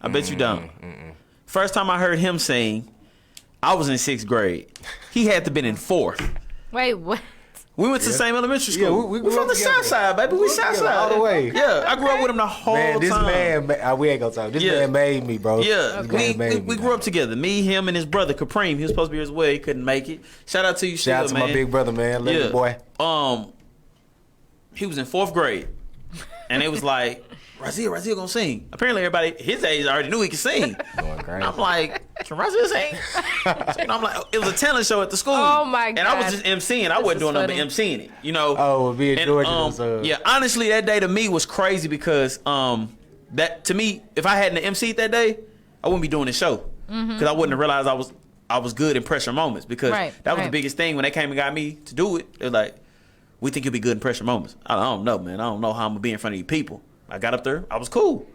I bet you don't. First time I heard him sing, I was in 6th grade. He had to been in 4th. Wait, what? We went to the same elementary school. Yeah, we We're grew from up the together. south side, baby. We grew south up together side. all the way. Yeah, I grew up with him the whole Man, this time. man, we ain't gonna talk. This Yeah. man made me, bro. Yeah, This man made we me, grew dog. up together. Me, him, and his brother Kapreem. He was supposed to be here as well. He couldn't make it. Shout out to you, Shout out Sheila, to man. my big brother, man. Love you, boy. He was in 4th grade, and it was like, Razia gonna sing. Apparently, everybody his age already knew he could sing. Going crazy. I'm like, can Razia sing? And I'm like, it was a talent show at the school. Oh, my And I was God. just emceeing. I wasn't is doing nothing funny. but emceeing it. You know. Oh, well, being And, Georgia. yeah, honestly, that day to me was crazy because that to me, if I hadn't emceed that day, I wouldn't be doing this show because I wouldn't have realized I was good in pressure moments because Right, that was right. the biggest thing when they came and got me to do it. It was like, we think you'll be good in pressure moments. I don't know, man. I don't know how I'm gonna be in front of you people. I got up there, I was cool.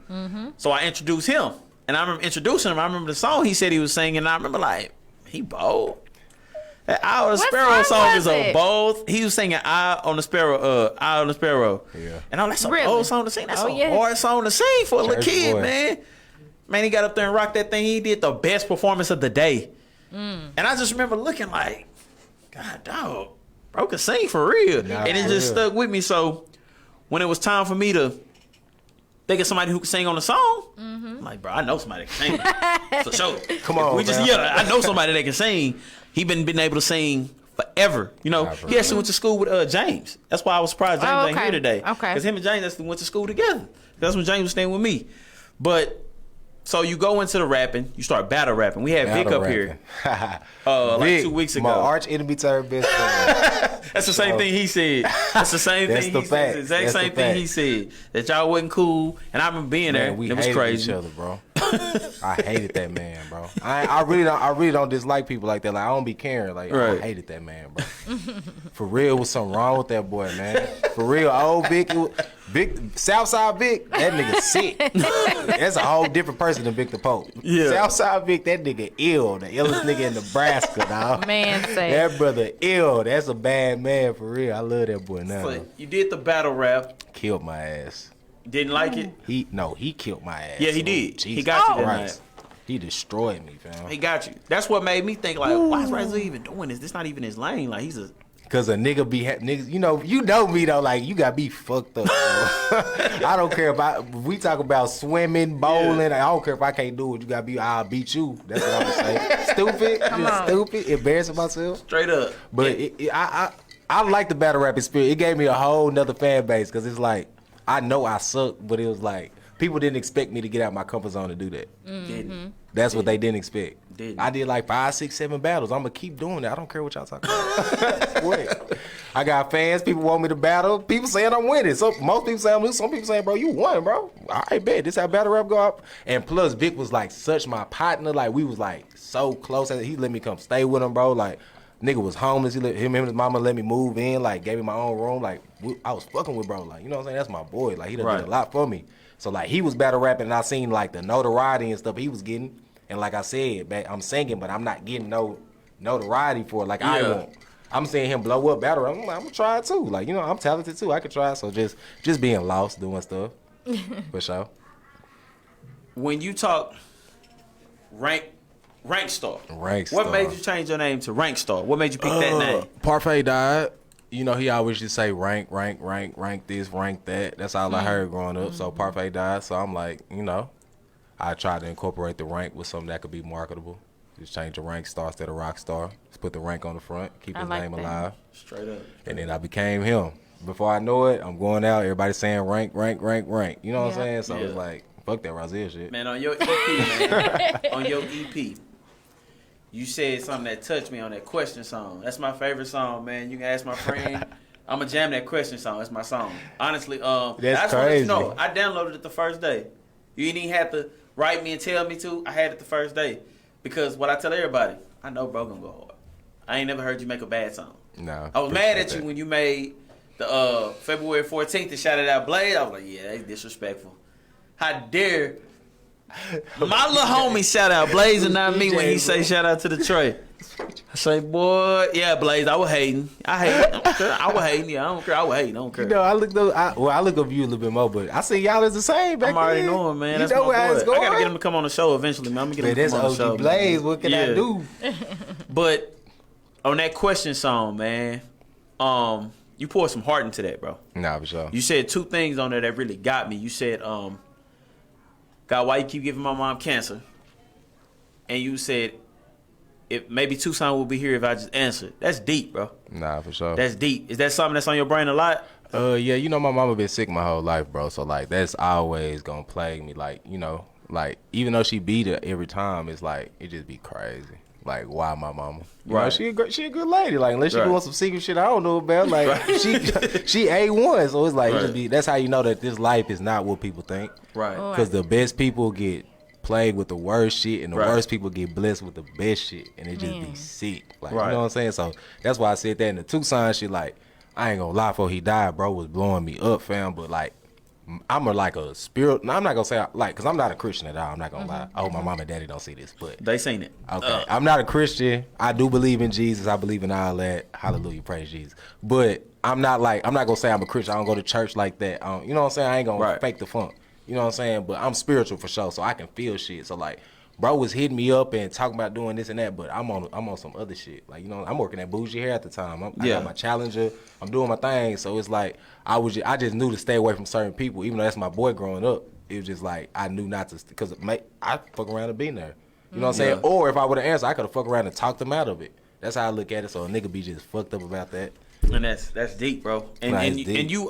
So I introduced him, and I remember introducing him. I remember the song he said he was singing, and I remember like, he bold. That Eye on the What Sparrow song song was is a it? bold. He was singing Eye on the Sparrow. Yeah. And I'm like, that's a Really? bold song to sing. That's Oh, a yeah. hard song to sing for a little Church kid, boy. man. Man, he got up there and rocked that thing. He did the best performance of the day. And I just remember looking like, God, dog, bro could sing for real. Nah, and it for just real. stuck with me. So when it was time for me to think of somebody who could sing on the song, I'm like, bro, I know somebody that can sing. For sure. Come on, We just, man. yeah, I know somebody that can sing. He been able to sing forever. You know, Nah, for he actually went to school with James. That's why I was surprised James Oh, ain't okay. here today. Okay. Because him and James actually went to school together. That's when James was staying with me. But so you go into the rapping, you start battle rapping. We had Vic up here like Vic, 2 weeks ago. My arch enemy turned best friend. That's the same thing he said. That's the same That's thing the he fact. said. The exact That's the same thing fact. he said. That y'all wasn't cool. And I remember being there. Man, we It was hated crazy. each other, bro. I hated that man, bro. I really don't dislike people like that. Like, I don't be caring. Like, Right. I hated that man, bro. For real, was something wrong with that boy, man. For real, old Vic, Southside Vic, that nigga sick. That's a whole different person than Vic the Pope. Yeah. Southside Vic, that nigga ill. The illest nigga in Nebraska, dog. Man, say. That brother ill. That's a bad man, for real. I love that boy now. So you did the battle rap. Killed my ass. Didn't like it? He killed my ass. Yeah, he did. Jesus He got you that Christ. He destroyed me, fam. He got you. That's what made me think, like, why is Razor even doing this? This not even his lane. Like, he's a... Cause a nigga be niggas, you know me though. Like you got me fucked up. Bro. I don't care if we talk about swimming, bowling. I don't care if I can't do it. You got me. I'll beat you. That's what I'm gonna say. Stupid, just stupid, embarrassing myself. Straight up. But I like the battle rap experience. It gave me a whole nother fan base because it's like I know I suck, but it was like people didn't expect me to get out my comfort zone to do that. Didn't. That's what they didn't expect. Didn't. I did like 5, 6, 7 battles. I'm gonna keep doing that. I don't care what y'all talking about. What? I got fans. People want me to battle. People saying I'm winning. So most people say I'm losing. Some people saying, bro, you won, bro. I bet this how battle rap go up. And plus, Vic was like such my partner. Like we was like so close. He let me come stay with him, bro. Like nigga was homeless. Him and his mama let me move in. Like gave me my own room. Like I was fucking with bro. Like you know what I'm saying? That's my boy. Like he done did a lot for me. So like he was battle rapping, and I seen like the notoriety and stuff he was getting. And like I said, I'm singing, but I'm not getting no notoriety for it like I want. I'm seeing him blow up battle rap. I'm gonna try it too. Like, you know, I'm talented too. I could try it. So just being lost, doing stuff. For sure. When you talk Rankstar. What made you change your name to Rankstar? What made you pick that name? Parfait died. You know, he always just say rank this, rank that. That's all I heard growing up. So Parfait died. So I'm like, you know, I tried to incorporate the rank with something that could be marketable. Just change the Rankstar instead of Rockstar. Just put the rank on the front. Keep his name alive. Straight up. And then I became him. Before I know it, I'm going out. Everybody saying rank. You know what I'm saying? So it's like, fuck that Razia shit. Man, on your EP, on your EP, you said something that touched me on that question song. That's my favorite song, man. You can ask my friend. I'm going to jam that question song. That's my song. Honestly, that's crazy. No, I downloaded it the first day. You didn't even have to write me and tell me to. I had it the first day. Because what I tell everybody, I know bro gonna go hard. I ain't never heard you make a bad song. No. I was mad at you when you made the February 14th and shouted out Blaze. I was like, yeah, that's disrespectful. How dare my little homie shout out Blaze and not me when he say shout out to the Trey. I say, boy, yeah, Blaze, I was hating. I was hating. Yeah, I don't care. I was hating. I don't care. You know, I look up you a little bit more, but I see y'all as the same back I'm already then. knowing, man. You That's know my how it's boy. going. I gotta get him to come on the show eventually, man. I'm gonna get him to come on the show. OG Blaze. What can I do? But on that question song, man, you poured some heart into that, bro. Nah, for sure. You said two things on there that really got me. You said, God, why you keep giving my mom cancer? And you said, if maybe Tucson will be here if I just answered. That's deep, bro. Nah, for sure. That's deep. Is that something that's on your brain a lot? Yeah, you know my mama been sick my whole life, bro. So like that's always gonna plague me. Like, you know, like even though she beat it every time, it's like it just be crazy. Like why my mama? You know, she a good lady. Like unless she doing some secret shit I don't know about. Like she A1. So it's like it just be, that's how you know that this life is not what people think. Right. Because the best people get plagued with the worst shit, and the worst people get blessed with the best shit, and it just be sick. Like you know what I'm saying? So that's why I said that in the Tucson shit. Like I ain't gonna lie, before he died, bro was blowing me up, fam. But like I'm like a spirit. No, I'm not gonna say like, cause I'm not a Christian at all. I'm not gonna lie. I hope my mom and daddy don't see this, but they seen it. Okay, I'm not a Christian. I do believe in Jesus. I believe in all that. Hallelujah, praise Jesus. But I'm not gonna say I'm a Christian. I don't go to church like that. You know what I'm saying? I ain't gonna fake the funk. You know what I'm saying? But I'm spiritual for sure, so I can feel shit. So like, bro was hitting me up and talking about doing this and that, but I'm on some other shit. Like, you know, I'm working at Bougie Hair at the time. I got my Challenger. I'm doing my thing. So it's like I just knew to stay away from certain people, even though that's my boy growing up. It was just like I knew not to, because I fuck around and be there. You know what I'm saying? Or if I would have answered, I could have fucked around and talked them out of it. That's how I look at it. So a nigga be just fucked up about that. And that's deep, bro. And you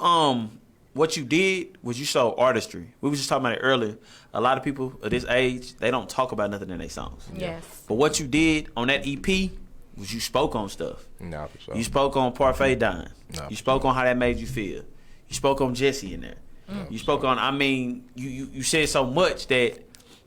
what you did was you showed artistry. We was just talking about it earlier. A lot of people of this age, they don't talk about nothing in their songs. Yes. But what you did on that EP was you spoke on stuff. Nah, for sure. You spoke on Parfait dying. You spoke on how that made you feel. You spoke on Jesse in there. You spoke on, I mean, you said so much that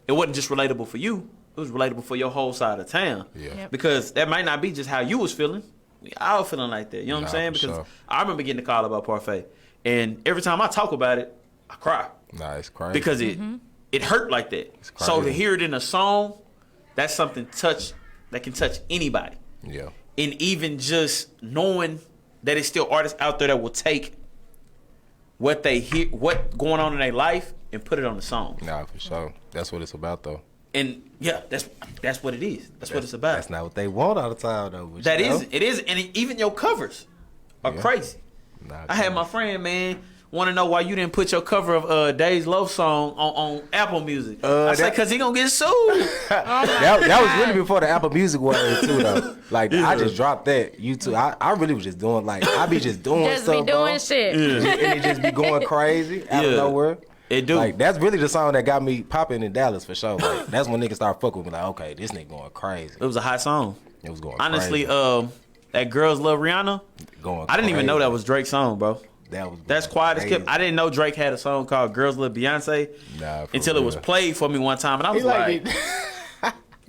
it wasn't just relatable for you. It was relatable for your whole side of town. Yeah. Yep. Because that might not be just how you was feeling. We all feeling like that. You know what I'm saying? Because I remember getting a call about Parfait. And every time I talk about it, I cry. Nah, it's crazy. Because it hurt like that. So to hear it in a song, that's something that can touch anybody. Yeah. And even just knowing that it's still artists out there that will take what they hear, what going on in their life, and put it on the song. Nah, for sure. That's what it's about, though. And yeah, that's what it is. That's what it's about. That's not what they want all the time, though. It is, and even your covers are crazy. Nah, I had my friend, man, want to know why you didn't put your cover of Days Love Song on Apple Music. I said, because he gonna get sued. that was really before the Apple Music was too, though. Like, I just dropped that. YouTube. I really was just doing, like, I be just doing Just stuff, be doing bro. shit. And it just be going crazy out of nowhere. It do. Like, that's really the song that got me popping in Dallas for sure. Like, that's when niggas start fucking with me. Like, okay, this nigga going crazy. It was a hot song. It was going honestly, crazy. that Girls Love Rihanna. I didn't even know that was Drake's song, bro. That's quiet as kept. I didn't know Drake had a song called Girls Love Beyonce until it was played for me one time, and I was like,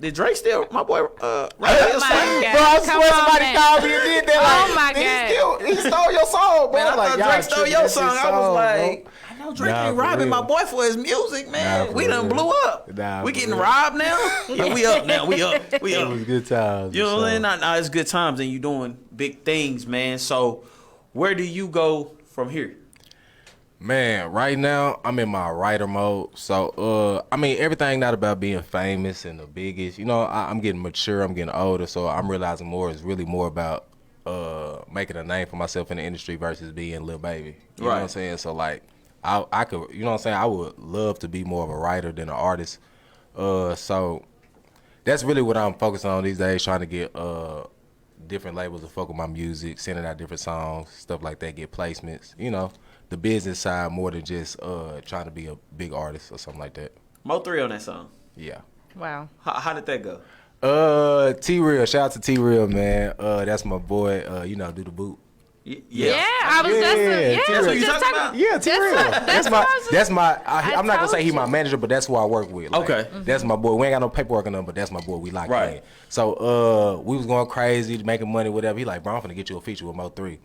did Drake still, my boy, oh my God. Bro, I swear somebody called me and did that. Oh my God. He stole your song, bro. Man, I like, thought Drake stole your song. I was like, bro. I know Drake ain't robbing my boy for his music, man. We done blew up. We getting robbed now? Yeah, we up now. We up. It was good times. You know what I'm saying? Nah, it's good times, and you doing big things, man. So, where do you go from here? Man, right now I'm in my writer mode. So, I mean, everything not about being famous and the biggest. You know, I'm getting mature. I'm getting older. So I'm realizing it's really more about making a name for myself in the industry versus being Lil Baby. You know what I'm saying? So, like, I could, you know what I'm saying? I would love to be more of a writer than an artist. So that's really what I'm focusing on these days, trying to get different labels to fuck with my music, sending out different songs, stuff like that, get placements, you know. The business side more than just trying to be a big artist or something like that. Mo3 on that song. Yeah. Wow. How did that go? T-Real. Shout out to T-Real, man. That's my boy, you know, do the boot. Yeah, I was that's what you talking about? Yeah, T-Real. That's my I'm not going to say he's my you. manager, but that's who I work with. Like, okay. That's my boy. We ain't got no paperwork on him, but that's my boy. We locked in. So we was going crazy, making money, whatever. He like, bro, I'm finna get you a feature with Mo3.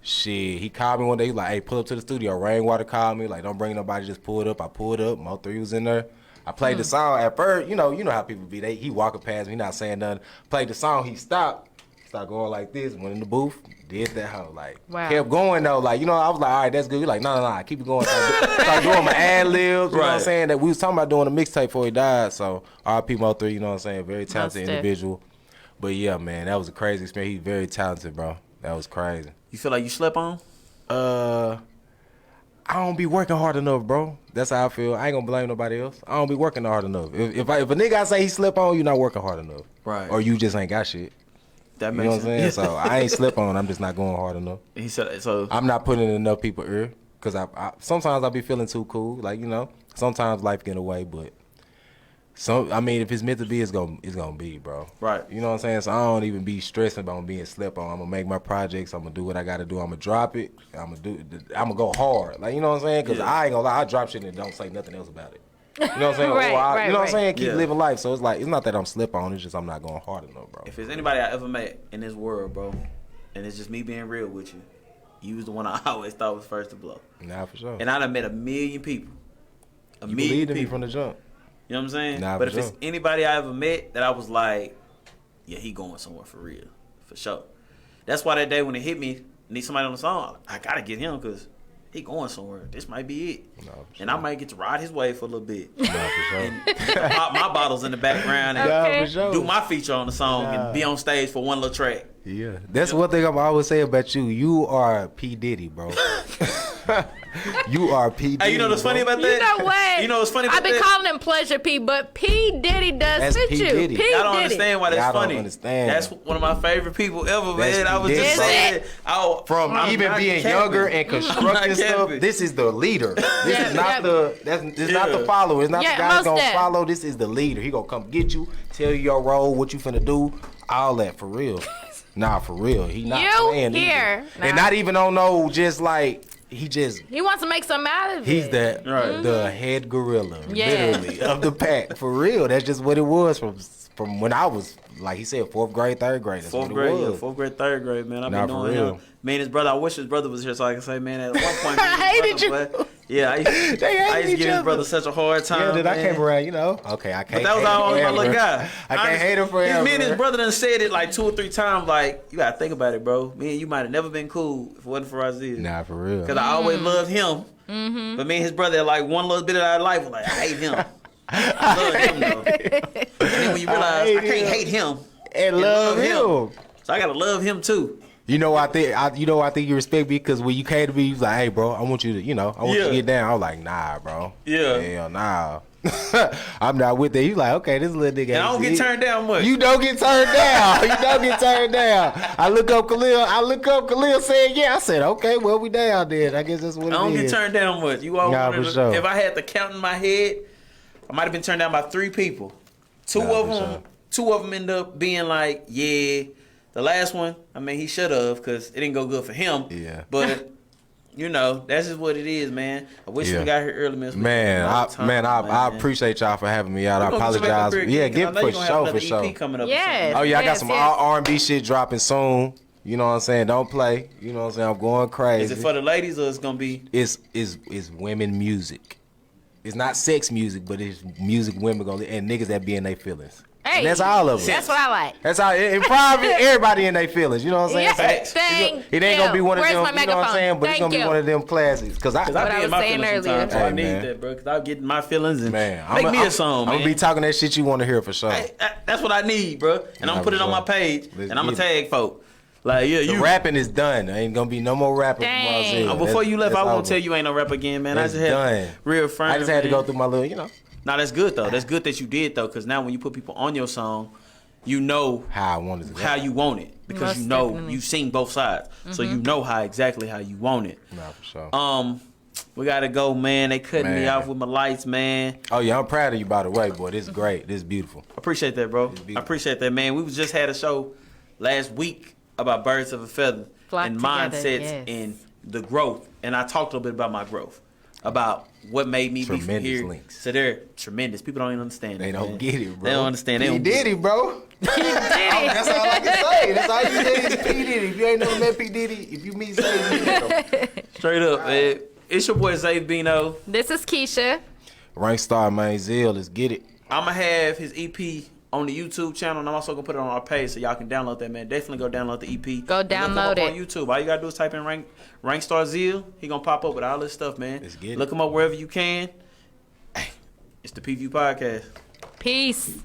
Shit, he called me one day. He like, hey, pull up to the studio. Rainwater called me. Like, don't bring nobody, just pull it up. I pulled up. Mo3 was in there. I played the song at first. You know how people be. He walking past me, not saying nothing. Played the song. He stopped going like this. Went in the booth. Did that hoe. Like, kept going though. Like, you know, I was like, all right, that's good. He like, no, keep it going. Start doing my ad libs. You know what I'm saying? That we was talking about doing a mixtape before he died. So R.I.P. Mo3. You know what I'm saying? Very talented individual. But yeah, man, that was a crazy experience. He's very talented, bro. That was crazy. You feel like you slept on? I don't be working hard enough, bro. That's how I feel. I ain't gonna blame nobody else. I don't be working hard enough. If a nigga say he slept on, you not working hard enough. Right. Or you just ain't got shit. That you makes know what I'm saying? So I ain't slip on. I'm just not going hard enough. He said so. I'm not putting in enough people ear because I sometimes I be feeling too cool. Like, you know, sometimes life get away, but I mean, if it's meant to be, it's gonna be, bro. Right. You know what I'm saying? So I don't even be stressing about being slept on. I'm gonna make my projects. I'm gonna do what I gotta do. I'm gonna drop it. I'm gonna go hard. Like, you know what I'm saying? Because I ain't gonna lie, I drop shit and don't say nothing else about it. You know what I'm saying? You know what I'm saying? Keep living life. So it's like, it's not that I'm slip on. It's just I'm not going hard enough, bro. If there's anybody I ever met in this world, bro, and it's just me being real with you, you was the one I always thought was first to blow. Nah, for sure. And I done met a million people. You believed in me from the jump. You know what I'm saying? Nah, but if it's anybody I ever met that I was like, yeah, he going somewhere for real, for sure. That's why that day when it hit me, need somebody on the song, I gotta get him because he going somewhere. This might be it. No, and I might get to ride his way for a little bit. No, for sure. And pop my bottles in the background and for sure. do my feature on the song and be on stage for one little track. Yeah. That's one thing I'm always say about you. You are P. Diddy, bro. You are P. Diddy. Hey, you know what's funny about that? You know what? You know what's funny about I've been calling him Pleasure P, but P. Diddy does fit P. you. Diddy. P. Y'all don't Diddy. understand why that's Y'all don't funny. understand. That's one of my favorite people ever, man. I was P. just Diddy. saying. From even being younger and constructing stuff, this is the leader. This is not not the follower. It's not the guy that's gonna follow. This is the leader. He gonna come get you, tell you your role, what you finna do, all that for real. Nah, for real. He not playing here. Nah. And not even on no just like he wants to make something out of it. He's the head gorilla, literally, of the pack. For real. That's just what it was from when I was, like he said, 4th grade, 3rd grade. That's Fourth what it grade, was. 4th grade, 3rd grade, man. I've been Nah, knowing for real. him. Me and his brother, I wish his brother was here so I could say, man, at one point, I hated you. Yeah, I used to give his brother such a hard time. Yeah, then I man. came around, you know. Okay, I can't. But that was always my little guy. I can't hate him forever. Me and his brother done said it like 2 or 3 times. Like, you gotta think about it, bro. Me and you might have never been cool if it wasn't for Razil. Nah, for real. Because I always loved him. Mm-hmm. But me and his brother had like one little bit of our life. Like, I hate him. I love him though. And then when you realize I can't hate him and love him, so I gotta love him too. You know, I think you respect me because when you came to me, you was like, "Hey, bro, I want you to, I want you to get down." I was like, "Nah, bro. Yeah. Hell, nah." I'm not with that. You like, okay, this little nigga. And I don't get turned down much. You don't get turned down. You don't get turned down. I look up Khalil saying, yeah. I said, okay, well, we down then. I guess that's what it is. I don't get turned down much. You always Nah, for sure. If I had to count in my head, I might have been turned down by 3 people. Two of them end up being like, yeah. The last one, I mean, he should have because it didn't go good for him. Yeah. But that's just what it is, man. I wish we got here early, man. I appreciate y'all for having me out. I apologize. Yeah, get for sure. EP coming up. Yes. Oh yeah, I got some R&B shit dropping soon. You know what I'm saying? Don't play. You know what I'm saying? I'm going crazy. Is it for the ladies or it's gonna be? It's women music. It's not sex music, but it's music women gonna and niggas that be in their feelings. Hey, and that's all of them. That's what I like. That's how in private, everybody in their feelings. You know what I'm saying? Yes, it ain't gonna be one of them. Where's my you know what I'm saying? But Thank it's gonna be one of them classics. Because I be was in my saying feelings earlier. sometimes. So I Hey, need man. that, bro. Because I'll get in my feelings and Man, make me a song, man. I'm gonna be talking that shit you want to hear for sure. Hey, that's what I need, bro. And I'm gonna put it on my page Let's and I'm gonna get it. tag folk. Like, yeah, The rapping is done. There ain't gonna be no more rapping. Dang. From Before you left, I won't tell you. you ain't no rap again, man. That's I just had done. real friends. I just had to go through my little, Nah, that's good though. That's good that you did though, because now when you put people on your song, you know how I wanted it. How you want it, because Most definitely. you've seen both sides, so you know exactly how you want it. Nah, for sure. We gotta go, man. They cutting me off with my lights, man. Oh yeah, I'm proud of you by the way, boy. This is great. This is beautiful. I appreciate that, bro. I appreciate that, man. We just had a show last week about birds of a feather Flock and together, mindsets yes. and the growth, and I talked a little bit about my growth, about what made me be from Tremendous here. links. So they're tremendous. People don't even understand. They it, don't man. get it, bro. They don't understand. They P don't Diddy, bro. That's all I can say. That's all you need is P Diddy. If you ain't never met P Diddy, if you meet Zay, Straight up, man. It's your boy Zay Bino. This is Keisha. Rankstar, man, Zeal, let's get it. I'm gonna have his EP on the YouTube channel, and I'm also gonna put it on our page so y'all can download that, man. Definitely go download the EP. Go Look him download up it. on YouTube. All you gotta do is type in Rankstar Zeal. He gonna pop up with all this stuff, man. Let's get it. Look him up wherever you can. Hey, it's the PView Podcast. Peace.